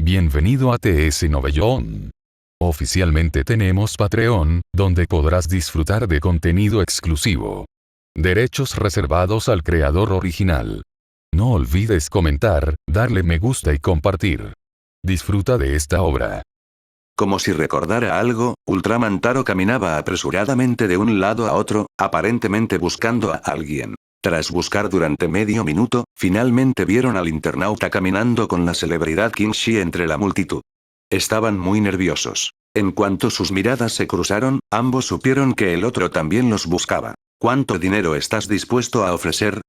Bienvenido a TS Novellón. Oficialmente tenemos Patreon, donde podrás disfrutar de contenido exclusivo. Derechos reservados al creador original. No olvides comentar, darle me gusta y compartir. Disfruta de esta obra. Como si recordara algo, Ultraman Taro caminaba apresuradamente de un lado a otro, aparentemente buscando a alguien. Tras buscar durante medio minuto, finalmente vieron al internauta caminando con la celebridad Kingshi entre la multitud. Estaban muy nerviosos. En cuanto sus miradas se cruzaron, ambos supieron que el otro también los buscaba. ¿Cuánto dinero estás dispuesto a ofrecer?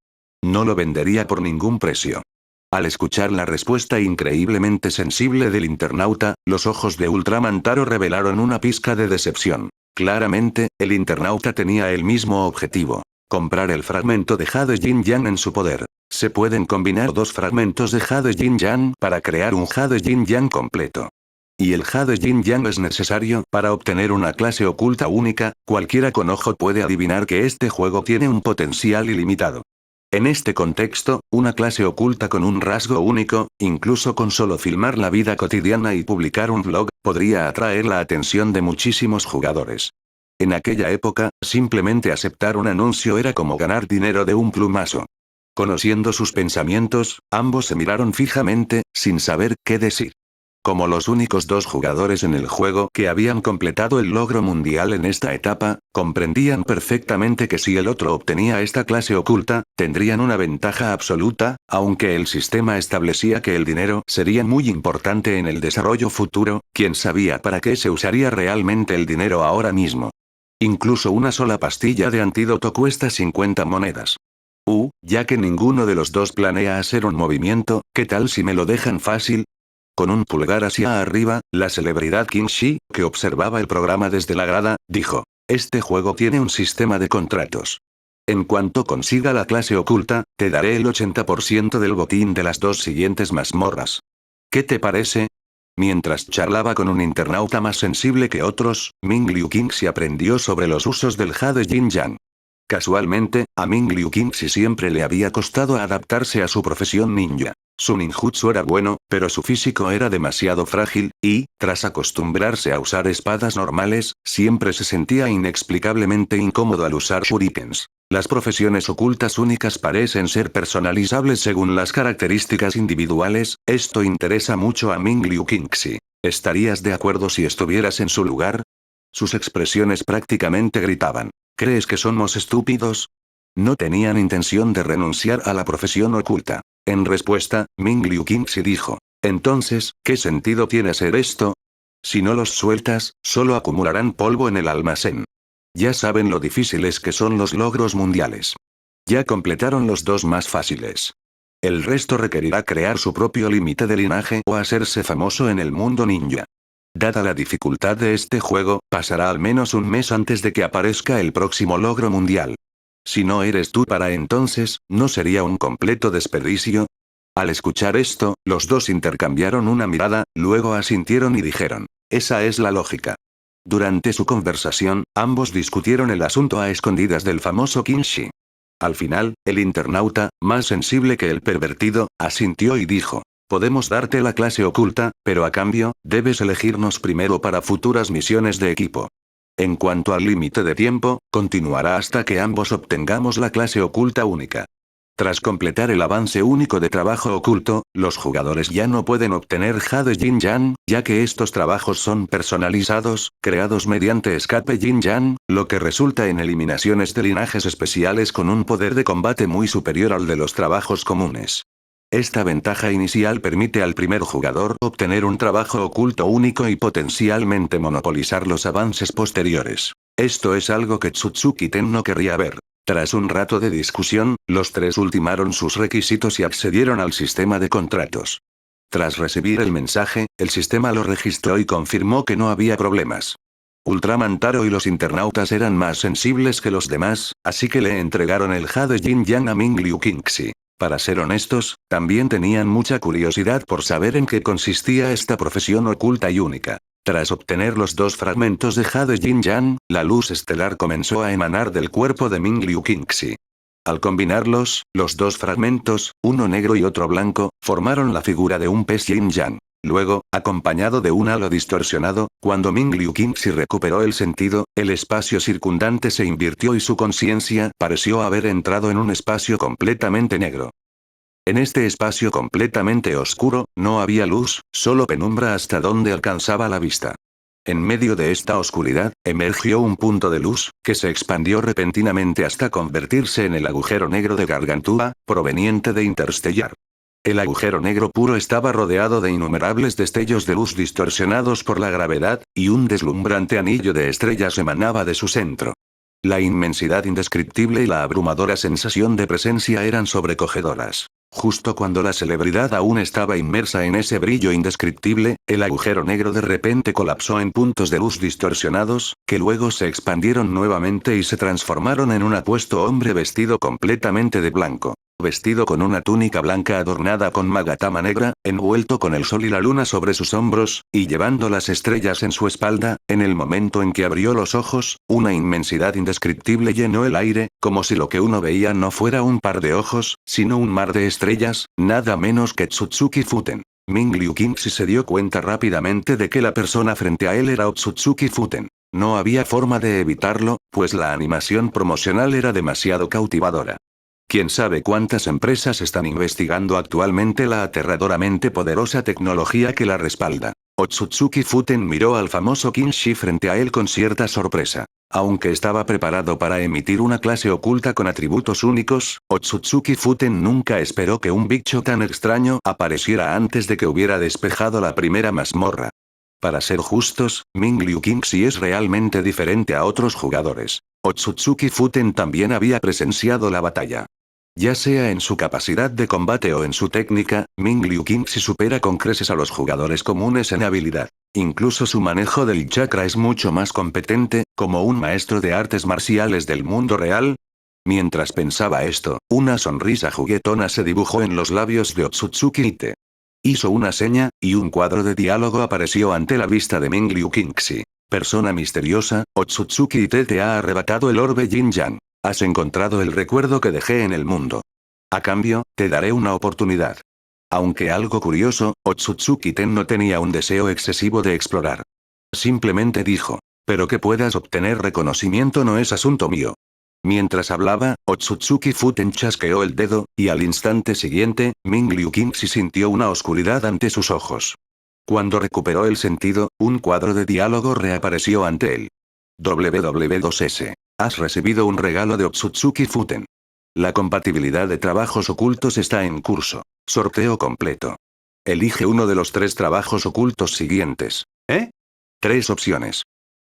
No lo vendería por ningún precio. Al escuchar la respuesta increíblemente sensible del internauta, los ojos de Ultraman Taro revelaron una pizca de decepción. Claramente, el internauta tenía el mismo objetivo. Comprar el fragmento de Jade Yin-Yang en su poder. Se pueden combinar dos fragmentos de Jade Yin-Yang para crear un Jade Yin-Yang completo. Y el Jade Yin-Yang es necesario para obtener una clase oculta única. Cualquiera con ojo puede adivinar que este juego tiene un potencial ilimitado. En este contexto, una clase oculta con un rasgo único, incluso con solo filmar la vida cotidiana y publicar un vlog, podría atraer la atención de muchísimos jugadores. En aquella época, simplemente aceptar un anuncio era como ganar dinero de un plumazo. Conociendo sus pensamientos, ambos se miraron fijamente, sin saber qué decir. Como los únicos dos jugadores en el juego que habían completado el logro mundial en esta etapa, comprendían perfectamente que si el otro obtenía esta clase oculta, tendrían una ventaja absoluta, aunque el sistema establecía que el dinero sería muy importante en el desarrollo futuro. ¿Quién sabía para qué se usaría realmente el dinero ahora mismo? Incluso una sola pastilla de antídoto cuesta 50 monedas. Ya que ninguno de los dos planea hacer un movimiento, ¿qué tal si me lo dejan fácil? Con un pulgar hacia arriba, la celebridad Kingshi, que observaba el programa desde la grada, dijo: este juego tiene un sistema de contratos. En cuanto consiga la clase oculta, te daré el 80% del botín de las dos siguientes mazmorras. ¿Qué te parece? Mientras charlaba con un internauta más sensible que otros, Ming Liu Kingxi aprendió sobre los usos del Jade Yin-Yang. Casualmente, a Ming Liu Kingxi siempre le había costado adaptarse a su profesión ninja. Su ninjutsu era bueno, pero su físico era demasiado frágil, y, tras acostumbrarse a usar espadas normales, siempre se sentía inexplicablemente incómodo al usar shurikens. Las profesiones ocultas únicas parecen ser personalizables según las características individuales. Esto interesa mucho a Ming Liu Kingxi. ¿Estarías de acuerdo si estuvieras en su lugar? Sus expresiones prácticamente gritaban. ¿Crees que somos estúpidos? No tenían intención de renunciar a la profesión oculta. En respuesta, Ming Liu Kingxi dijo: entonces, ¿qué sentido tiene hacer esto? Si no los sueltas, solo acumularán polvo en el almacén. Ya saben lo difíciles que son los logros mundiales. Ya completaron los dos más fáciles. El resto requerirá crear su propio límite de linaje o hacerse famoso en el mundo ninja. Dada la dificultad de este juego, pasará al menos un mes antes de que aparezca el próximo logro mundial. Si no eres tú para entonces, ¿no sería un completo desperdicio? Al escuchar esto, los dos intercambiaron una mirada, luego asintieron y dijeron: esa es la lógica. Durante su conversación, ambos discutieron el asunto a escondidas del famoso Kingshi. Al final, el internauta, más sensible que el pervertido, asintió y dijo: podemos darte la clase oculta, pero a cambio, debes elegirnos primero para futuras misiones de equipo. En cuanto al límite de tiempo, continuará hasta que ambos obtengamos la clase oculta única. Tras completar el avance único de trabajo oculto, los jugadores ya no pueden obtener Jade Yin-Yang, ya que estos trabajos son personalizados, creados mediante escape Yin-Yang, lo que resulta en eliminaciones de linajes especiales con un poder de combate muy superior al de los trabajos comunes. Esta ventaja inicial permite al primer jugador obtener un trabajo oculto único y potencialmente monopolizar los avances posteriores. Esto es algo que Tsutsuki Ten no querría ver. Tras un rato de discusión, los tres ultimaron sus requisitos y accedieron al sistema de contratos. Tras recibir el mensaje, el sistema lo registró y confirmó que no había problemas. Ultraman Taro y los internautas eran más sensibles que los demás, así que le entregaron el Jade Yin-Yang a Ming Liu Kingxi. Para ser honestos, también tenían mucha curiosidad por saber en qué consistía esta profesión oculta y única. Tras obtener los dos fragmentos de Jade Yin-Yang, la luz estelar comenzó a emanar del cuerpo de Ming Liu Kingxi. Al combinarlos, los dos fragmentos, uno negro y otro blanco, formaron la figura de un pez yin-yang. Luego, acompañado de un halo distorsionado, cuando Ming Liu Qingxi recuperó el sentido, el espacio circundante se invirtió y su conciencia pareció haber entrado en un espacio completamente negro. En este espacio completamente oscuro, no había luz, solo penumbra hasta donde alcanzaba la vista. En medio de esta oscuridad, emergió un punto de luz, que se expandió repentinamente hasta convertirse en el agujero negro de Gargantúa, proveniente de Interstellar. El agujero negro puro estaba rodeado de innumerables destellos de luz distorsionados por la gravedad, y un deslumbrante anillo de estrellas emanaba de su centro. La inmensidad indescriptible y la abrumadora sensación de presencia eran sobrecogedoras. Justo cuando la celebridad aún estaba inmersa en ese brillo indescriptible, el agujero negro de repente colapsó en puntos de luz distorsionados, que luego se expandieron nuevamente y se transformaron en un apuesto hombre vestido completamente de blanco. Vestido con una túnica blanca adornada con magatama negra, envuelto con el sol y la luna sobre sus hombros, y llevando las estrellas en su espalda, en el momento en que abrió los ojos, una inmensidad indescriptible llenó el aire, como si lo que uno veía no fuera un par de ojos, sino un mar de estrellas, nada menos que Otsutsuki Futen. Ming Liu Qingxi se dio cuenta rápidamente de que la persona frente a él era Otsutsuki Futen. No había forma de evitarlo, pues la animación promocional era demasiado cautivadora. ¿Quién sabe cuántas empresas están investigando actualmente la aterradoramente poderosa tecnología que la respalda? Otsutsuki Futen miró al famoso Qingxi frente a él con cierta sorpresa. Aunque estaba preparado para emitir una clase oculta con atributos únicos, Otsutsuki Futen nunca esperó que un bicho tan extraño apareciera antes de que hubiera despejado la primera mazmorra. Para ser justos, Ming Liu Qingxi es realmente diferente a otros jugadores. Otsutsuki Futen también había presenciado la batalla. Ya sea en su capacidad de combate o en su técnica, Ming Liu Qingxi supera con creces a los jugadores comunes en habilidad. Incluso su manejo del chakra es mucho más competente, como un maestro de artes marciales del mundo real. Mientras pensaba esto, una sonrisa juguetona se dibujó en los labios de Otsutsuki Ite. Hizo una seña, y un cuadro de diálogo apareció ante la vista de Ming Liu Qingxi. Persona misteriosa, Otsutsuki Ite te ha arrebatado el orbe Yin Yang. Has encontrado el recuerdo que dejé en el mundo. A cambio, te daré una oportunidad. Aunque algo curioso, Otsutsuki Ten no tenía un deseo excesivo de explorar. Simplemente dijo, pero que puedas obtener reconocimiento no es asunto mío. Mientras hablaba, Otsutsuki Futen chasqueó el dedo, y al instante siguiente, Ming Liu Qingxi sintió una oscuridad ante sus ojos. Cuando recuperó el sentido, un cuadro de diálogo reapareció ante él. WW2S. Has recibido un regalo de Otsutsuki Futen. La compatibilidad de trabajos ocultos está en curso. Sorteo completo. Elige uno de los 3 trabajos ocultos siguientes. 3 opciones.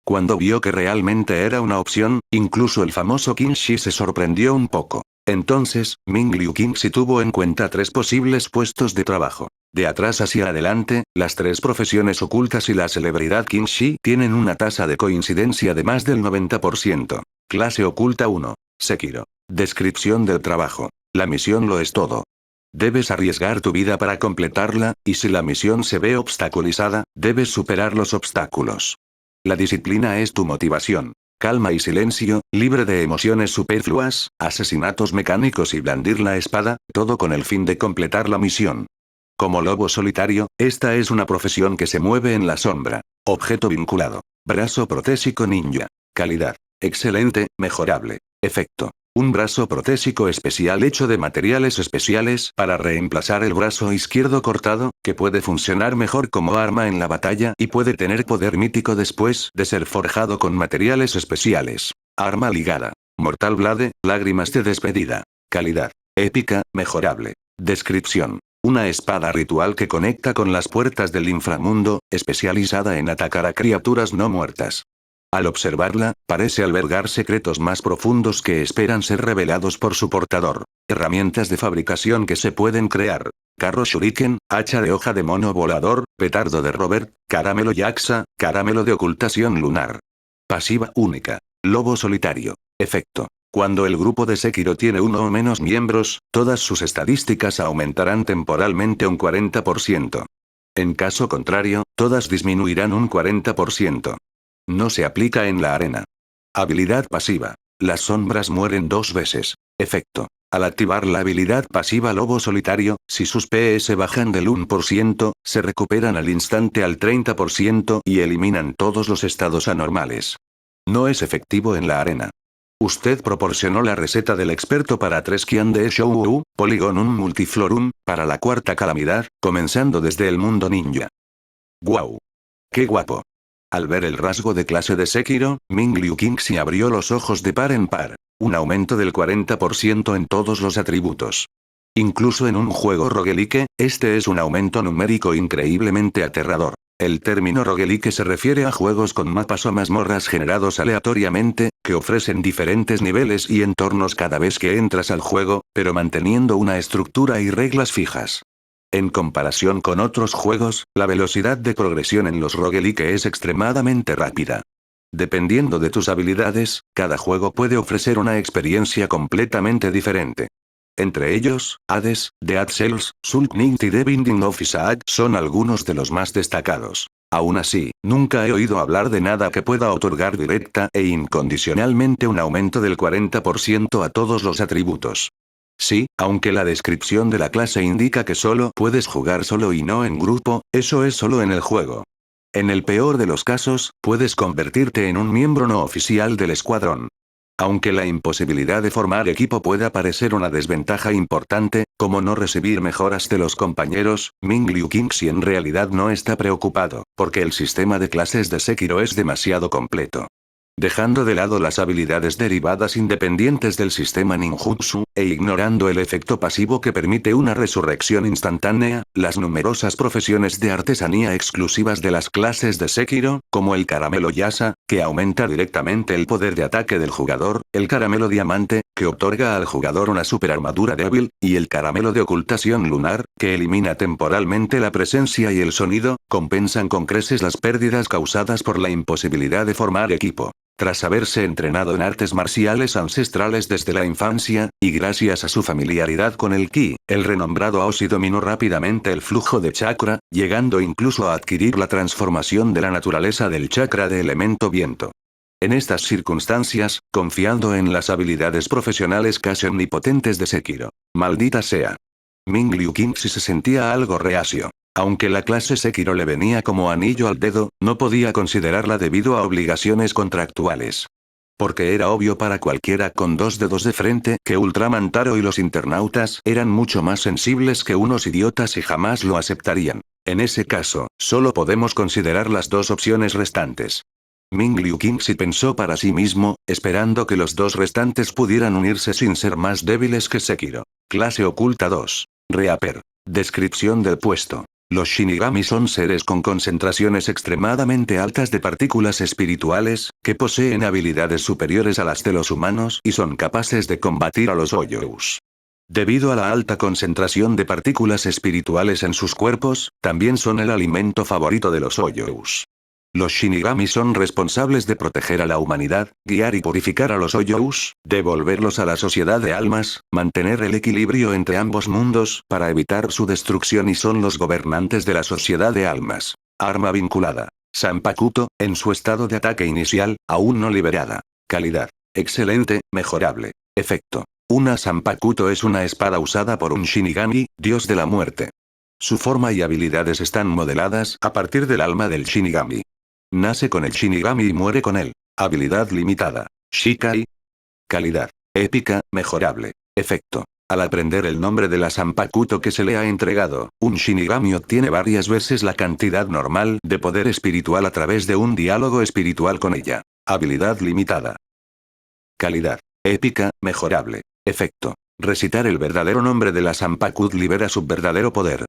Cuando vio que realmente era una opción, incluso el famoso Qingxi se sorprendió un poco. Entonces, Ming Liu Qingxi tuvo en cuenta 3 posibles puestos de trabajo. De atrás hacia adelante, las 3 profesiones ocultas y la celebridad Qingxi tienen una tasa de coincidencia de más del 90%. Clase oculta 1. Sekiro. Descripción del trabajo. La misión lo es todo. Debes arriesgar tu vida para completarla, y si la misión se ve obstaculizada, debes superar los obstáculos. La disciplina es tu motivación. Calma y silencio, libre de emociones superfluas, asesinatos mecánicos y blandir la espada, todo con el fin de completar la misión. Como lobo solitario, esta es una profesión que se mueve en la sombra. Objeto vinculado. Brazo protésico ninja. Calidad. Excelente, mejorable. Efecto. Un brazo protésico especial hecho de materiales especiales para reemplazar el brazo izquierdo cortado, que puede funcionar mejor como arma en la batalla y puede tener poder mítico después de ser forjado con materiales especiales. Arma ligada. Mortal Blade, lágrimas de despedida. Calidad. Épica, mejorable. Descripción. Una espada ritual que conecta con las puertas del inframundo, especializada en atacar a criaturas no muertas. Al observarla, parece albergar secretos más profundos que esperan ser revelados por su portador. Herramientas de fabricación que se pueden crear. Carro shuriken, hacha de hoja de mono volador, petardo de Robert, caramelo Yaxa, caramelo de ocultación lunar. Pasiva única. Lobo solitario. Efecto. Cuando el grupo de Sekiro tiene uno o menos miembros, todas sus estadísticas aumentarán temporalmente un 40%. En caso contrario, todas disminuirán un 40%. No se aplica en la arena. Habilidad pasiva. Las sombras mueren 2 veces. Efecto. Al activar la habilidad pasiva Lobo Solitario, si sus PS bajan del 1%, se recuperan al instante al 30% y eliminan todos los estados anormales. No es efectivo en la arena. Usted proporcionó la receta del experto para 3 Qian de Shou Polygonum Multiflorum, para la cuarta calamidad, comenzando desde el mundo ninja. ¡Guau! ¡Qué guapo! Al ver el rasgo de clase de Sekiro, Ming Liu Qingxi abrió los ojos de par en par. Un aumento del 40% en todos los atributos. Incluso en un juego roguelike, este es un aumento numérico increíblemente aterrador. El término roguelike se refiere a juegos con mapas o mazmorras generados aleatoriamente, que ofrecen diferentes niveles y entornos cada vez que entras al juego, pero manteniendo una estructura y reglas fijas. En comparación con otros juegos, la velocidad de progresión en los roguelike es extremadamente rápida. Dependiendo de tus habilidades, cada juego puede ofrecer una experiencia completamente diferente. Entre ellos, Hades, Dead Cells, Shulk Knight y The Binding of Isaac son algunos de los más destacados. Aún así, nunca he oído hablar de nada que pueda otorgar directa e incondicionalmente un aumento del 40% a todos los atributos. Sí, aunque la descripción de la clase indica que solo puedes jugar solo y no en grupo, eso es solo en el juego. En el peor de los casos, puedes convertirte en un miembro no oficial del escuadrón. Aunque la imposibilidad de formar equipo pueda parecer una desventaja importante, como no recibir mejoras de los compañeros, Ming Liu Qingxi en realidad no está preocupado, porque el sistema de clases de Sekiro es demasiado completo. Dejando de lado las habilidades derivadas independientes del sistema ninjutsu, e ignorando el efecto pasivo que permite una resurrección instantánea, las numerosas profesiones de artesanía exclusivas de las clases de Sekiro, como el caramelo Yasa, que aumenta directamente el poder de ataque del jugador, el caramelo diamante, que otorga al jugador una superarmadura débil, y el caramelo de ocultación lunar, que elimina temporalmente la presencia y el sonido, compensan con creces las pérdidas causadas por la imposibilidad de formar equipo. Tras haberse entrenado en artes marciales ancestrales desde la infancia, y gracias a su familiaridad con el ki, el renombrado Aoshi dominó rápidamente el flujo de chakra, llegando incluso a adquirir la transformación de la naturaleza del chakra de elemento viento. En estas circunstancias, confiando en las habilidades profesionales casi omnipotentes de Sekiro. Maldita sea. Ming Liu Qingxi se sentía algo reacio. Aunque la clase Sekiro le venía como anillo al dedo, no podía considerarla debido a obligaciones contractuales. Porque era obvio para cualquiera con 2 dedos de frente que Ultraman Taro y los internautas eran mucho más sensibles que unos idiotas y jamás lo aceptarían. En ese caso, solo podemos considerar las 2 opciones restantes. Ming Liu Qingxi pensó para sí mismo, esperando que los 2 restantes pudieran unirse sin ser más débiles que Sekiro. Clase oculta 2. Reaper. Descripción del puesto. Los Shinigami son seres con concentraciones extremadamente altas de partículas espirituales, que poseen habilidades superiores a las de los humanos y son capaces de combatir a los Ouyous. Debido a la alta concentración de partículas espirituales en sus cuerpos, también son el alimento favorito de los Ouyous. Los Shinigami son responsables de proteger a la humanidad, guiar y purificar a los Ouyous, devolverlos a la sociedad de almas, mantener el equilibrio entre ambos mundos para evitar su destrucción y son los gobernantes de la sociedad de almas. Arma vinculada. Zanpakuto, en su estado de ataque inicial, aún no liberada. Calidad. Excelente, mejorable. Efecto. Una Zanpakuto es una espada usada por un Shinigami, dios de la muerte. Su forma y habilidades están modeladas a partir del alma del Shinigami. Nace con el Shinigami y muere con él. Habilidad limitada. Shikai. Calidad. Épica, mejorable. Efecto. Al aprender el nombre de la Zanpakuto que se le ha entregado, un Shinigami obtiene varias veces la cantidad normal de poder espiritual a través de un diálogo espiritual con ella. Habilidad limitada. Calidad. Épica, mejorable. Efecto. Recitar el verdadero nombre de la Zanpakuto libera su verdadero poder.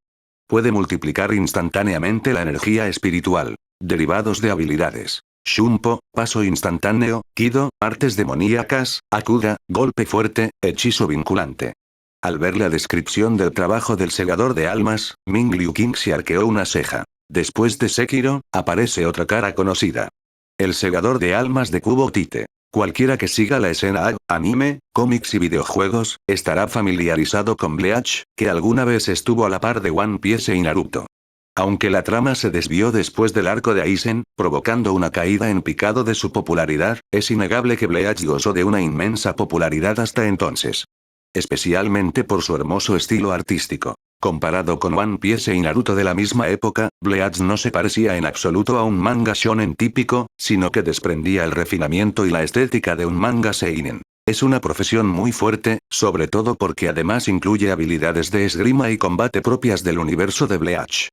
Puede multiplicar instantáneamente la energía espiritual. Derivados de habilidades. Shunpo, paso instantáneo, Kido, artes demoníacas, Akuda, golpe fuerte, hechizo vinculante. Al ver la descripción del trabajo del segador de almas, Ming Liu Qingxi arqueó una ceja. Después de Sekiro, aparece otra cara conocida. El segador de almas de Kubo Tite. Cualquiera que siga la escena anime, cómics y videojuegos, estará familiarizado con Bleach, que alguna vez estuvo a la par de One Piece y Naruto. Aunque la trama se desvió después del arco de Aizen, provocando una caída en picado de su popularidad, es innegable que Bleach gozó de una inmensa popularidad hasta entonces. especialmente por su hermoso estilo artístico. Comparado con One Piece y Naruto de la misma época, Bleach no se parecía en absoluto a un manga shonen típico, sino que desprendía el refinamiento y la estética de un manga seinen. Es una profesión muy fuerte, sobre todo porque además incluye habilidades de esgrima y combate propias del universo de Bleach.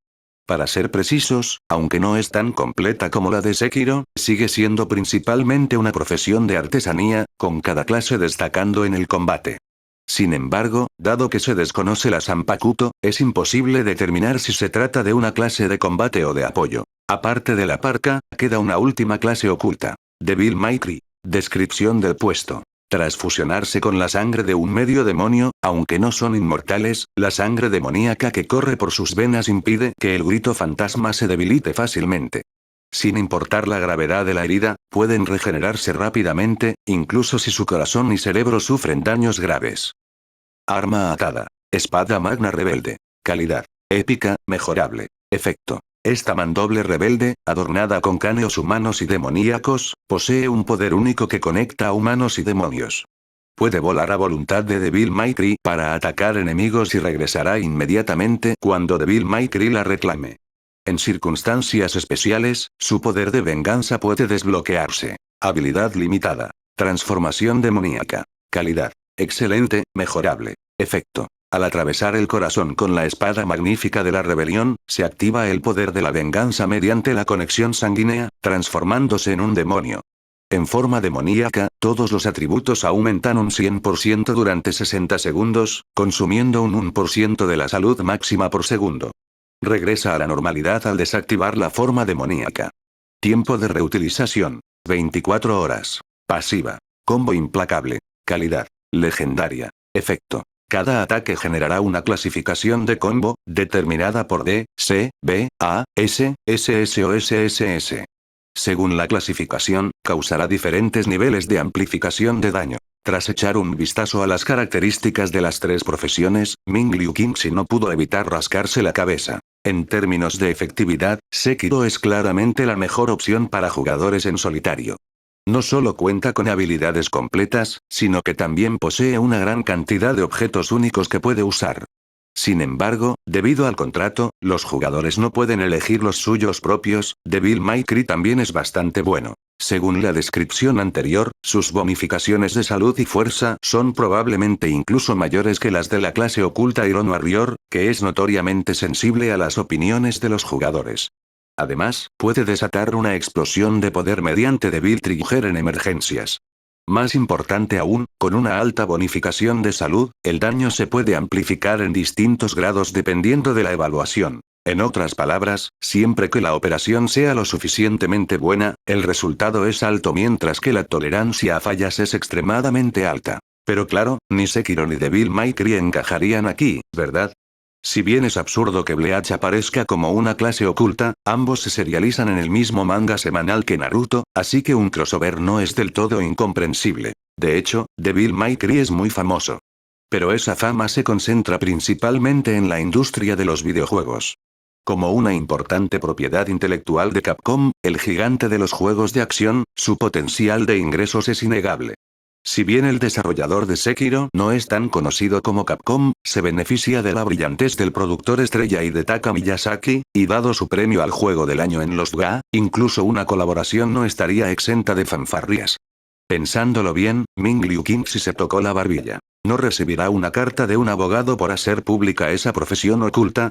Para ser precisos, aunque no es tan completa como la de Sekiro, sigue siendo principalmente una profesión de artesanía, con cada clase destacando en el combate. Sin embargo, dado que se desconoce la Zanpakuto, es imposible determinar si se trata de una clase de combate o de apoyo. Aparte de la parka, queda una última clase oculta. Devil May Cry. Descripción del puesto. Tras fusionarse con la sangre de un medio demonio, aunque no son inmortales, la sangre demoníaca que corre por sus venas impide que el grito fantasma se debilite fácilmente. Sin importar la gravedad de la herida, pueden regenerarse rápidamente, incluso si su corazón y cerebro sufren daños graves. Arma atada. Espada magna rebelde. Calidad. Épica, mejorable. Efecto. Esta mandoble rebelde, adornada con cráneos humanos y demoníacos, posee un poder único que conecta a humanos y demonios. Puede volar a voluntad de Devil May Cry para atacar enemigos y regresará inmediatamente cuando Devil May Cry la reclame. En circunstancias especiales, su poder de venganza puede desbloquearse. Habilidad limitada. Transformación demoníaca. Calidad. Excelente, mejorable. Efecto. Al atravesar el corazón con la espada magnífica de la rebelión, se activa el poder de la venganza mediante la conexión sanguínea, transformándose en un demonio. En forma demoníaca, todos los atributos aumentan un 100% durante 60 segundos, consumiendo un 1% de la salud máxima por segundo. Regresa a la normalidad al desactivar la forma demoníaca. Tiempo de reutilización. 24 horas. Pasiva. Combo implacable. Calidad. Legendaria. Efecto. Cada ataque generará una clasificación de combo, determinada por D, C, B, A, S, SS o SSS. Según la clasificación, causará diferentes niveles de amplificación de daño. Tras echar un vistazo a las características de las tres profesiones, Ming Liu Qingxi no pudo evitar rascarse la cabeza. En términos de efectividad, Sekiro es claramente la mejor opción para jugadores en solitario. No solo cuenta con habilidades completas, sino que también posee una gran cantidad de objetos únicos que puede usar. Sin embargo, debido al contrato, los jugadores no pueden elegir los suyos propios. Devil May Cry también es bastante bueno. Según la descripción anterior, sus bonificaciones de salud y fuerza son probablemente incluso mayores que las de la clase oculta Iron Warrior, que es notoriamente sensible a las opiniones de los jugadores. Además, puede desatar una explosión de poder mediante Devil Trigger en emergencias. Más importante aún, con una alta bonificación de salud, el daño se puede amplificar en distintos grados dependiendo de la evaluación. En otras palabras, siempre que la operación sea lo suficientemente buena, el resultado es alto mientras que la tolerancia a fallas es extremadamente alta. Pero claro, ni Sekiro ni Devil May Cry encajarían aquí, ¿verdad? Si bien es absurdo que Bleach aparezca como una clase oculta, ambos se serializan en el mismo manga semanal que Naruto, así que un crossover no es del todo incomprensible. De hecho, Devil May Cry es muy famoso. Pero esa fama se concentra principalmente en la industria de los videojuegos. Como una importante propiedad intelectual de Capcom, el gigante de los juegos de acción, su potencial de ingresos es innegable. Si bien el desarrollador de Sekiro no es tan conocido como Capcom, se beneficia de la brillantez del productor estrella Hidetaka Miyazaki, y dado su premio al juego del año en los GA, incluso una colaboración no estaría exenta de fanfarrias. Pensándolo bien, Ming Liu Qingxi se tocó la barbilla. ¿No recibirá una carta de un abogado por hacer pública esa profesión oculta?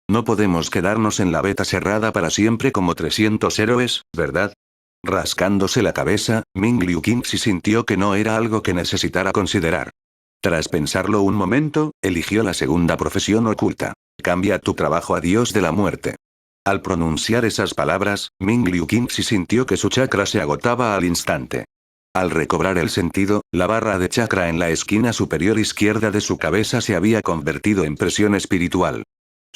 No podemos quedarnos en la beta cerrada para siempre como 300 héroes, ¿verdad? Rascándose la cabeza, Ming Liu Qingxi sintió que no era algo que necesitara considerar. Tras pensarlo un momento, eligió la segunda profesión oculta. Cambia tu trabajo a Dios de la muerte. Al pronunciar esas palabras, Ming Liu Qingxi sintió que su chakra se agotaba al instante. Al recobrar el sentido, la barra de chakra en la esquina superior izquierda de su cabeza se había convertido en presión espiritual.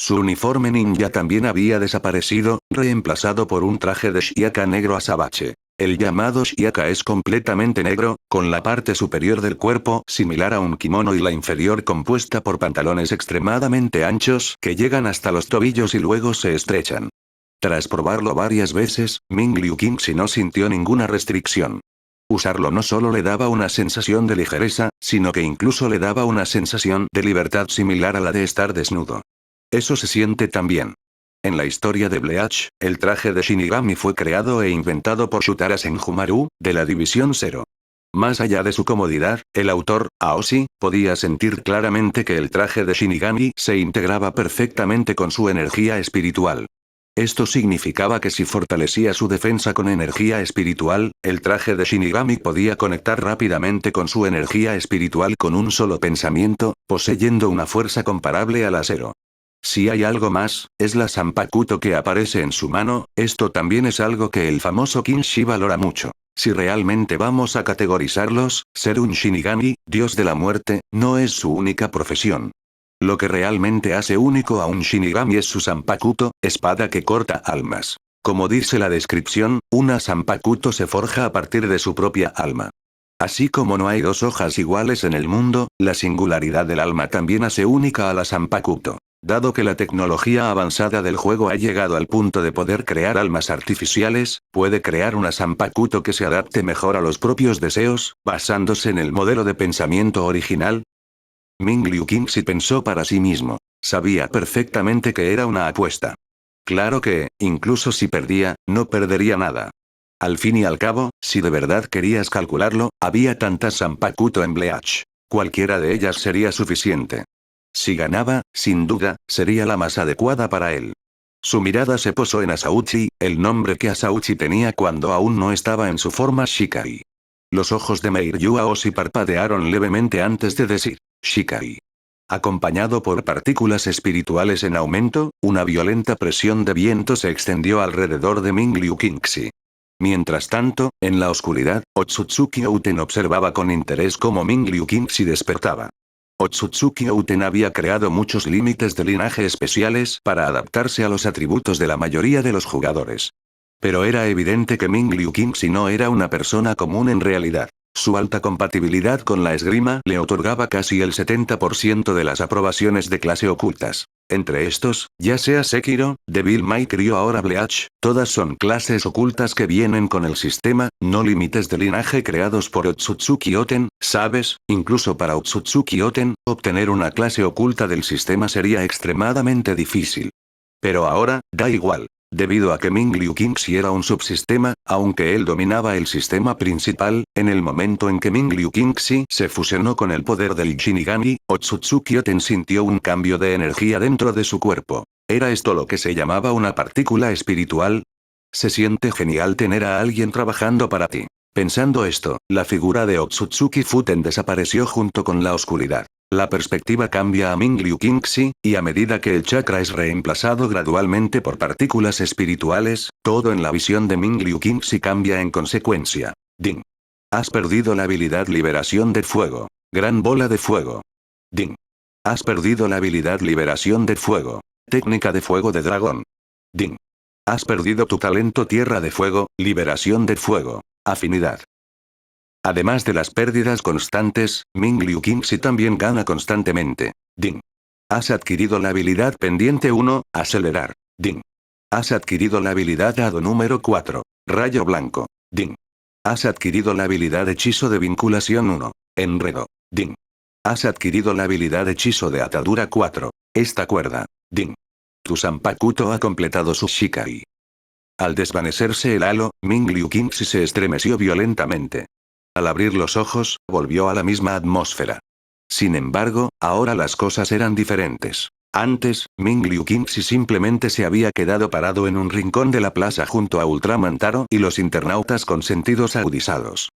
Su uniforme ninja también había desaparecido, reemplazado por un traje de shiaka negro azabache. El llamado shiaka es completamente negro, con la parte superior del cuerpo similar a un kimono y la inferior compuesta por pantalones extremadamente anchos que llegan hasta los tobillos y luego se estrechan. Tras probarlo varias veces, Ming Liu Qingxi no sintió ninguna restricción. Usarlo no solo le daba una sensación de ligereza, sino que incluso le daba una sensación de libertad similar a la de estar desnudo. Eso se siente también. En la historia de Bleach, el traje de Shinigami fue creado e inventado por Shutara Senjumaru, de la División Zero. Más allá de su comodidad, el autor, Aoshi, podía sentir claramente que el traje de Shinigami se integraba perfectamente con su energía espiritual. Esto significaba que si fortalecía su defensa con energía espiritual, el traje de Shinigami podía conectar rápidamente con su energía espiritual con un solo pensamiento, poseyendo una fuerza comparable a la Zero. Si hay algo más, es la Zanpakuto que aparece en su mano. Esto también es algo que el famoso Kinshi valora mucho. Si realmente vamos a categorizarlos, ser un Shinigami, dios de la muerte, no es su única profesión. Lo que realmente hace único a un Shinigami es su Zanpakuto, espada que corta almas. Como dice la descripción, una Zanpakuto se forja a partir de su propia alma. Así como no hay dos hojas iguales en el mundo, la singularidad del alma también hace única a la Zanpakuto. Dado que la tecnología avanzada del juego ha llegado al punto de poder crear almas artificiales, puede crear una Zanpakuto que se adapte mejor a los propios deseos, basándose en el modelo de pensamiento original. Ming Liu Qingxi pensó para sí mismo. Sabía perfectamente que era una apuesta. Claro que, incluso si perdía, no perdería nada. Al fin y al cabo, si de verdad querías calcularlo, había tantas Zanpakuto en Bleach. Cualquiera de ellas sería suficiente. Si ganaba, sin duda, sería la más adecuada para él. Su mirada se posó en Asauchi, el nombre que Asauchi tenía cuando aún no estaba en su forma Shikai. Los ojos de Meiryu Aoshi parpadearon levemente antes de decir, Shikai. Acompañado por partículas espirituales en aumento, una violenta presión de viento se extendió alrededor de Ming Liu Qingxi. Mientras tanto, en la oscuridad, Otsutsuki Outen observaba con interés cómo Ming Liu Qingxi despertaba. Otsutsuki Outen había creado muchos límites de linaje especiales para adaptarse a los atributos de la mayoría de los jugadores. Pero era evidente que Ming Liu Qingxi no era una persona común en realidad. Su alta compatibilidad con la esgrima le otorgaba casi el 70% de las aprobaciones de clase ocultas. Entre estos, ya sea Sekiro, Devil May Cry o ahora Bleach, todas son clases ocultas que vienen con el sistema, no límites de linaje creados por Otsutsuki Oten, ¿sabes? Incluso para Otsutsuki Oten, obtener una clase oculta del sistema sería extremadamente difícil. Pero ahora, da igual. Debido a que Ming Liu Qingxi era un subsistema, aunque él dominaba el sistema principal, en el momento en que Ming Liu Qingxi se fusionó con el poder del Shinigami, Otsutsuki Oten sintió un cambio de energía dentro de su cuerpo. ¿Era esto lo que se llamaba una partícula espiritual? Se siente genial tener a alguien trabajando para ti. Pensando esto, la figura de Otsutsuki Futen desapareció junto con la oscuridad. La perspectiva cambia a Ming Liu Qingxi, y a medida que el chakra es reemplazado gradualmente por partículas espirituales, todo en la visión de Ming Liu Qingxi cambia en consecuencia. Ding. Has perdido la habilidad Liberación de Fuego. Gran bola de fuego. Ding. Has perdido la habilidad Liberación de Fuego. Técnica de fuego de dragón. Ding. Has perdido tu talento Tierra de Fuego, Liberación de Fuego. Afinidad. Además de las pérdidas constantes, Ming Liu Qingxi también gana constantemente. Ding. Has adquirido la habilidad Pendiente 1, Acelerar. Ding. Has adquirido la habilidad Hado número 4, Rayo Blanco. Ding. Has adquirido la habilidad Hechizo de Vinculación 1, Enredo. Ding. Has adquirido la habilidad Hechizo de Atadura 4, Esta cuerda. Ding. Tu Zanpakuto ha completado su Shikai. Al desvanecerse el halo, Ming Liu Qingxi se estremeció violentamente. Al abrir los ojos, volvió a la misma atmósfera. Sin embargo, ahora las cosas eran diferentes. Antes, Ming Liu Qingxi simplemente se había quedado parado en un rincón de la plaza junto a Ultraman Taro y los internautas con sentidos agudizados.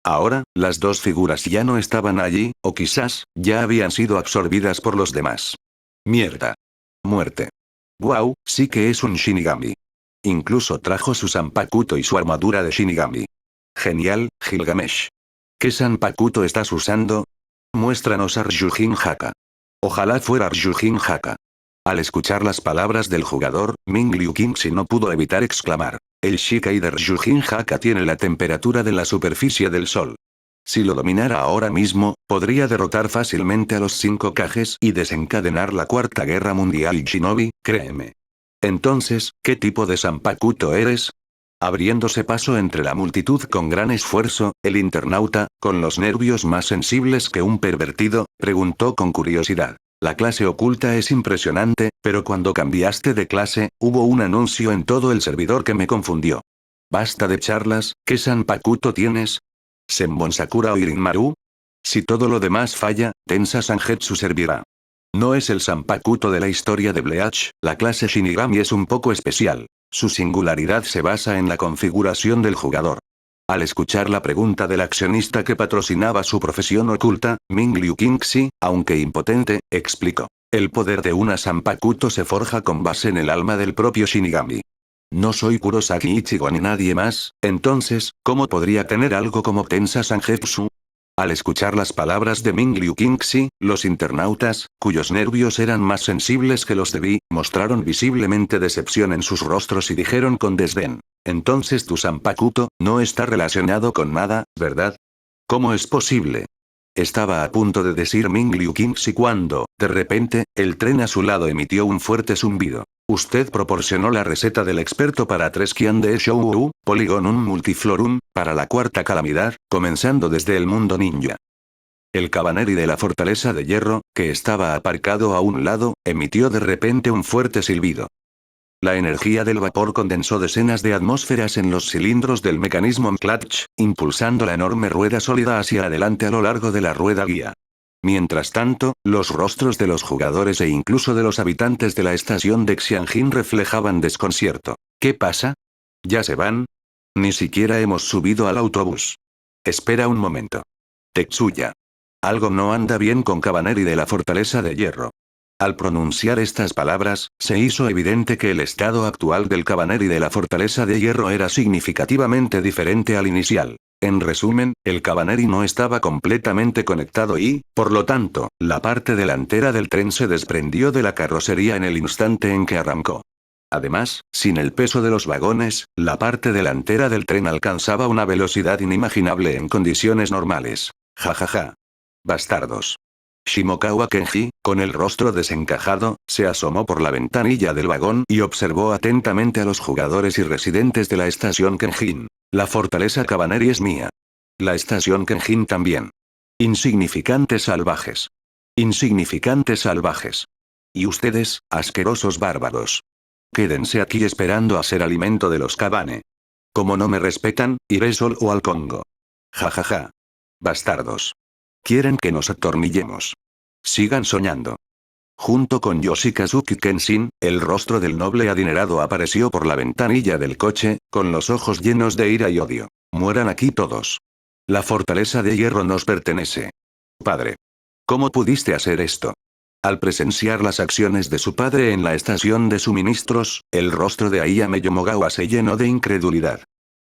Ahora, las dos figuras ya no estaban allí, o quizás, ya habían sido absorbidas por los demás. Mierda. Muerte. Wow, sí que es un Shinigami. Incluso trajo su Zanpakuto y su armadura de Shinigami. Genial, Gilgamesh. ¿Qué Zanpakuto estás usando? Muéstranos a Ryujin Haka. Ojalá fuera Ryujin Haka. Al escuchar las palabras del jugador, Ming Liu Qingxi no pudo evitar exclamar. El Shikai de Ryujin Haka tiene la temperatura de la superficie del sol. Si lo dominara ahora mismo, podría derrotar fácilmente a los 5 Kages y desencadenar la Cuarta Guerra Mundial Shinobi, créeme. Entonces, ¿qué tipo de Zanpakuto eres? Abriéndose paso entre la multitud con gran esfuerzo, el internauta, con los nervios más sensibles que un pervertido, preguntó con curiosidad. La clase oculta es impresionante, pero cuando cambiaste de clase, hubo un anuncio en todo el servidor que me confundió. Basta de charlas, ¿qué Sanpakuto tienes? ¿Senbon Sakura o Irinmaru? Si todo lo demás falla, Tensa Sangetsu servirá. No es el Sanpakuto de la historia de Bleach, la clase Shinigami es un poco especial. Su singularidad se basa en la configuración del jugador. Al escuchar la pregunta del accionista que patrocinaba su profesión oculta, Ming Liu Kingxi, aunque impotente, explicó. El poder de una Sanpakuto se forja con base en el alma del propio Shinigami. No soy Kurosaki Ichigo ni nadie más, entonces, ¿cómo podría tener algo como Tensa Sangetsu? Al escuchar las palabras de Ming Liu Kingxi, los internautas, cuyos nervios eran más sensibles que los de Vi, mostraron visiblemente decepción en sus rostros y dijeron con desdén. Entonces tu Sanpakuto, no está relacionado con nada, ¿verdad? ¿Cómo es posible? Estaba a punto de decir Ming Liu Kingxi cuando, de repente, el tren a su lado emitió un fuerte zumbido. Usted proporcionó la receta del experto para 3 Qian de Shou Polygonum Multiflorum, para la cuarta calamidad, comenzando desde el mundo ninja. El cabaneri de la fortaleza de hierro, que estaba aparcado a un lado, emitió de repente un fuerte silbido. La energía del vapor condensó decenas de atmósferas en los cilindros del mecanismo Clutch, impulsando la enorme rueda sólida hacia adelante a lo largo de la rueda guía. Mientras tanto, los rostros de los jugadores e incluso de los habitantes de la estación de Xianjin reflejaban desconcierto. ¿Qué pasa? ¿Ya se van? Ni siquiera hemos subido al autobús. Espera un momento. Tetsuya. Algo no anda bien con Cabaneri de la fortaleza de hierro. Al pronunciar estas palabras, se hizo evidente que el estado actual del Cabaneri de la fortaleza de hierro era significativamente diferente al inicial. En resumen, el Cabaneri no estaba completamente conectado y, por lo tanto, la parte delantera del tren se desprendió de la carrocería en el instante en que arrancó. Además, sin el peso de los vagones, la parte delantera del tren alcanzaba una velocidad inimaginable en condiciones normales. Jajaja. Bastardos. Shimokawa Kenji, con el rostro desencajado, se asomó por la ventanilla del vagón y observó atentamente a los jugadores y residentes de la estación Kenjin. La fortaleza Cabaneri es mía. La estación Kenjin también. Insignificantes salvajes. Insignificantes salvajes. Y ustedes, asquerosos bárbaros. Quédense aquí esperando a ser alimento de los Kabane. Como no me respetan, iré solo al Congo. Jajaja. Bastardos. Quieren que nos atornillemos. Sigan soñando. Junto con Yoshikazuki Kenshin, el rostro del noble adinerado apareció por la ventanilla del coche, con los ojos llenos de ira y odio. Mueran aquí todos. La fortaleza de hierro nos pertenece. Padre. ¿Cómo pudiste hacer esto? Al presenciar las acciones de su padre en la estación de suministros, el rostro de Ayame Yomogawa se llenó de incredulidad.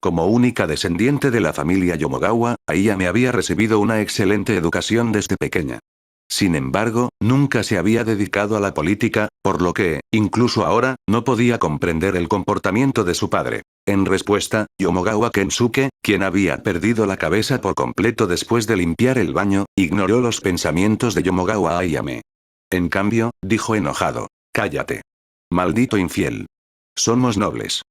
Como única descendiente de la familia Yomogawa, Ayame había recibido una excelente educación desde pequeña. Sin embargo, nunca se había dedicado a la política, por lo que, incluso ahora, no podía comprender el comportamiento de su padre. En respuesta, Yomogawa Kensuke, quien había perdido la cabeza por completo después de limpiar el baño, ignoró los pensamientos de Yomogawa Ayame. En cambio, dijo enojado. Cállate. Maldito infiel. Somos nobles.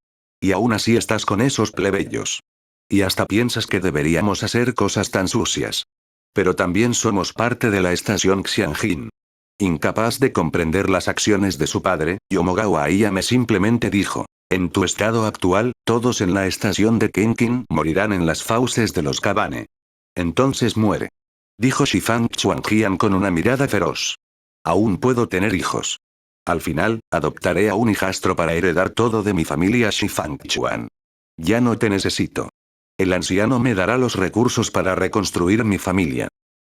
Y aún así estás con esos plebeyos. Y hasta piensas que deberíamos hacer cosas tan sucias. Pero también somos parte de la estación Xianjin. Incapaz de comprender las acciones de su padre, Yomogawa Ayame simplemente dijo. En tu estado actual, todos en la estación de Kenkin morirán en las fauces de los Kabane. Entonces muere. Dijo Shifang Chuanjian con una mirada feroz. Aún puedo tener hijos. Al final, adoptaré a un hijastro para heredar todo de mi familia Shifang Chuan. Ya no te necesito. El anciano me dará los recursos para reconstruir mi familia.